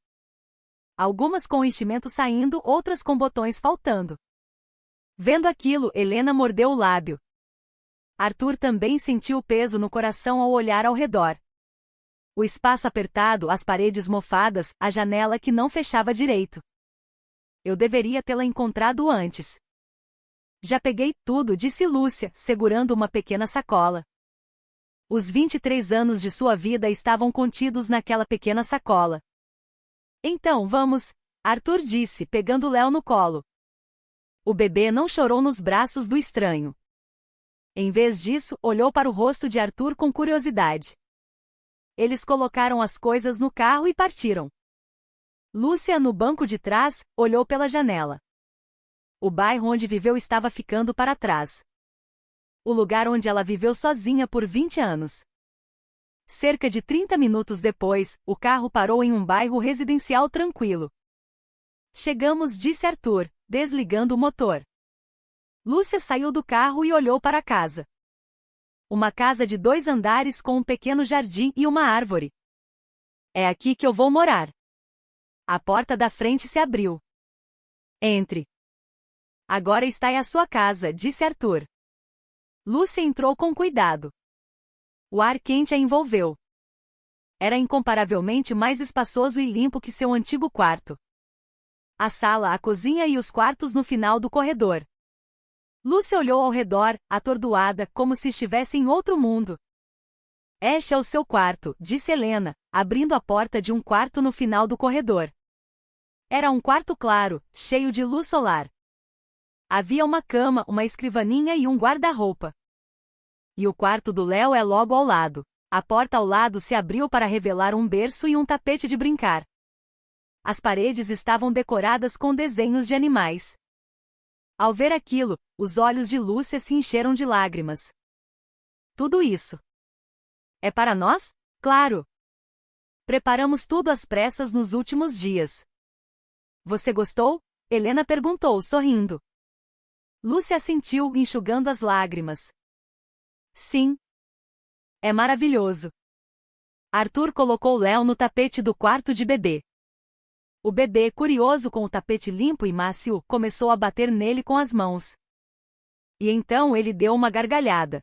Algumas com o enchimento saindo, outras com botões faltando. Vendo aquilo, Helena mordeu o lábio. Arthur também sentiu o peso no coração ao olhar ao redor. O espaço apertado, as paredes mofadas, a janela que não fechava direito. Eu deveria tê-la encontrado antes. Já peguei tudo, disse Lúcia, segurando uma pequena sacola. Os 23 anos de sua vida estavam contidos naquela pequena sacola. Então vamos, Arthur disse, pegando Léo no colo. O bebê não chorou nos braços do estranho. Em vez disso, olhou para o rosto de Arthur com curiosidade. Eles colocaram as coisas no carro e partiram. Lúcia, no banco de trás, olhou pela janela. O bairro onde viveu estava ficando para trás. O lugar onde ela viveu sozinha por 20 anos. Cerca de 30 minutos depois, o carro parou em um bairro residencial tranquilo. Chegamos, disse Arthur, desligando o motor. Lúcia saiu do carro e olhou para a casa. Uma casa de 2 andares com um pequeno jardim e uma árvore. É aqui que eu vou morar. A porta da frente se abriu. Entre. Agora está em a sua casa, disse Arthur. Lúcia entrou com cuidado. O ar quente a envolveu. Era incomparavelmente mais espaçoso e limpo que seu antigo quarto. A sala, a cozinha e os quartos no final do corredor. Lúcia olhou ao redor, atordoada, como se estivesse em outro mundo. Este é o seu quarto, disse Helena, abrindo a porta de um quarto no final do corredor. Era um quarto claro, cheio de luz solar. Havia uma cama, uma escrivaninha e um guarda-roupa. E o quarto do Léo é logo ao lado. A porta ao lado se abriu para revelar um berço e um tapete de brincar. As paredes estavam decoradas com desenhos de animais. Ao ver aquilo, os olhos de Lúcia se encheram de lágrimas. Tudo isso é para nós? Claro! Preparamos tudo às pressas nos últimos dias. Você gostou? Helena perguntou, sorrindo. Lúcia assentiu, enxugando as lágrimas. Sim. É maravilhoso. Arthur colocou Léo no tapete do quarto de bebê. O bebê, curioso com o tapete limpo e macio, começou a bater nele com as mãos. E então ele deu uma gargalhada.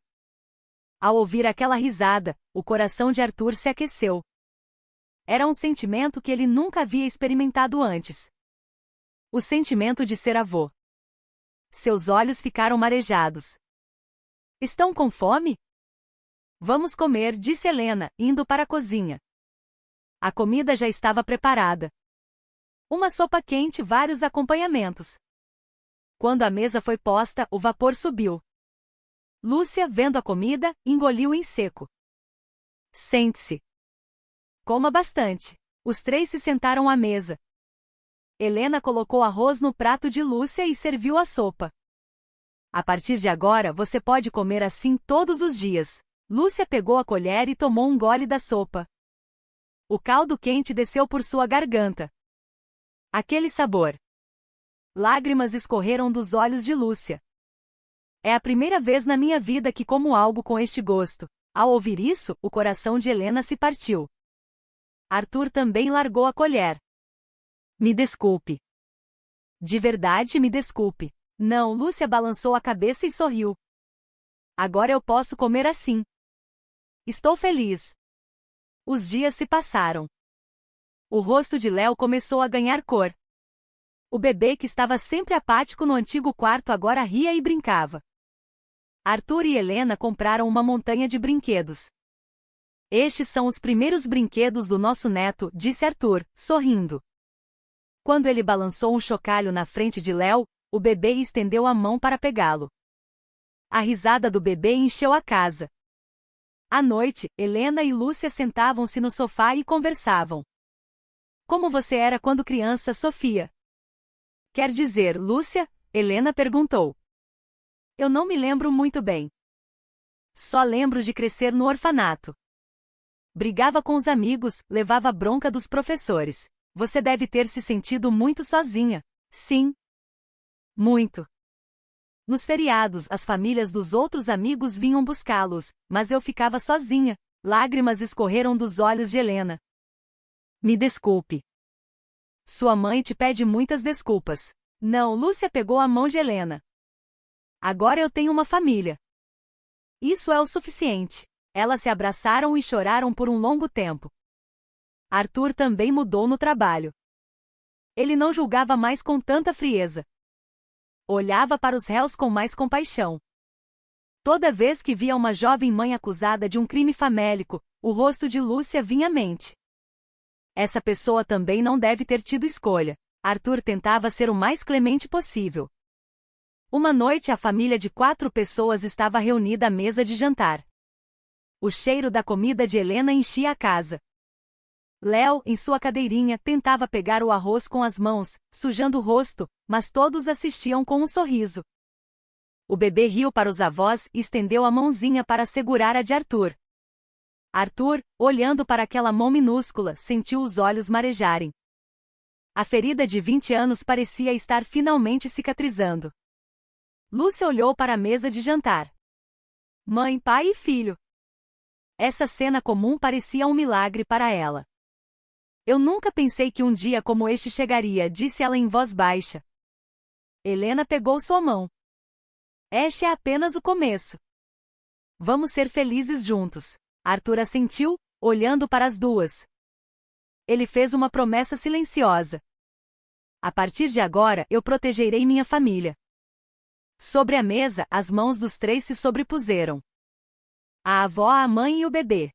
Ao ouvir aquela risada, o coração de Arthur se aqueceu. Era um sentimento que ele nunca havia experimentado antes. O sentimento de ser avô. Seus olhos ficaram marejados. Estão com fome? Vamos comer, disse Helena, indo para a cozinha. A comida já estava preparada. Uma sopa quente e vários acompanhamentos. Quando a mesa foi posta, o vapor subiu. Lúcia, vendo a comida, engoliu em seco. Sente-se. Coma bastante. Os 3 se sentaram à mesa. Helena colocou arroz no prato de Lúcia e serviu a sopa. A partir de agora, você pode comer assim todos os dias. Lúcia pegou a colher e tomou um gole da sopa. O caldo quente desceu por sua garganta. Aquele sabor. Lágrimas escorreram dos olhos de Lúcia. É a primeira vez na minha vida que como algo com este gosto. Ao ouvir isso, o coração de Helena se partiu. Arthur também largou a colher. Me desculpe. De verdade, me desculpe. Não, Lúcia balançou a cabeça e sorriu. Agora eu posso comer assim. Estou feliz. Os dias se passaram. O rosto de Léo começou a ganhar cor. O bebê que estava sempre apático no antigo quarto agora ria e brincava. Arthur e Helena compraram uma montanha de brinquedos. Estes são os primeiros brinquedos do nosso neto, disse Arthur, sorrindo. Quando ele balançou um chocalho na frente de Léo, o bebê estendeu a mão para pegá-lo. A risada do bebê encheu a casa. À noite, Helena e Lúcia sentavam-se no sofá e conversavam. Como você era quando criança, Sofia? Quer dizer, Lúcia? Helena perguntou. Eu não me lembro muito bem. Só lembro de crescer no orfanato. Brigava com os amigos, levava bronca dos professores. Você deve ter se sentido muito sozinha. Sim. Muito. Nos feriados, as famílias dos outros amigos vinham buscá-los, mas eu ficava sozinha. Lágrimas escorreram dos olhos de Helena. Me desculpe. Sua mãe te pede muitas desculpas. Não, Lúcia pegou a mão de Helena. Agora eu tenho uma família. Isso é o suficiente. Elas se abraçaram e choraram por um longo tempo. Arthur também mudou no trabalho. Ele não julgava mais com tanta frieza. Olhava para os réus com mais compaixão. Toda vez que via uma jovem mãe acusada de um crime famélico, o rosto de Lúcia vinha à mente. Essa pessoa também não deve ter tido escolha. Arthur tentava ser o mais clemente possível. Uma noite a família de 4 pessoas estava reunida à mesa de jantar. O cheiro da comida de Helena enchia a casa. Léo, em sua cadeirinha, tentava pegar o arroz com as mãos, sujando o rosto, mas todos assistiam com um sorriso. O bebê riu para os avós e estendeu a mãozinha para segurar a de Arthur. Arthur, olhando para aquela mão minúscula, sentiu os olhos marejarem. A ferida de 20 anos parecia estar finalmente cicatrizando. Lúcia olhou para a mesa de jantar. Mãe, pai e filho. Essa cena comum parecia um milagre para ela. Eu nunca pensei que um dia como este chegaria, disse ela em voz baixa. Helena pegou sua mão. Este é apenas o começo. Vamos ser felizes juntos. Arthur assentiu, olhando para as duas. Ele fez uma promessa silenciosa. A partir de agora, eu protegerei minha família. Sobre a mesa, as mãos dos 3 se sobrepuseram. A avó, a mãe e o bebê.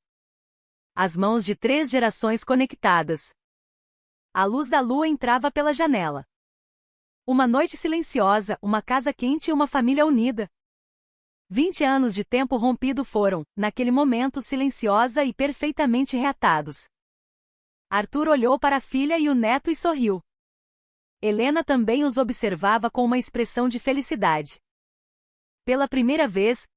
As mãos de 3 gerações conectadas. A luz da lua entrava pela janela. Uma noite silenciosa, uma casa quente e uma família unida. 20 anos de tempo rompido foram, naquele momento, silenciosa e perfeitamente reatados. Arthur olhou para a filha e o neto e sorriu. Helena também os observava com uma expressão de felicidade. Pela primeira vez,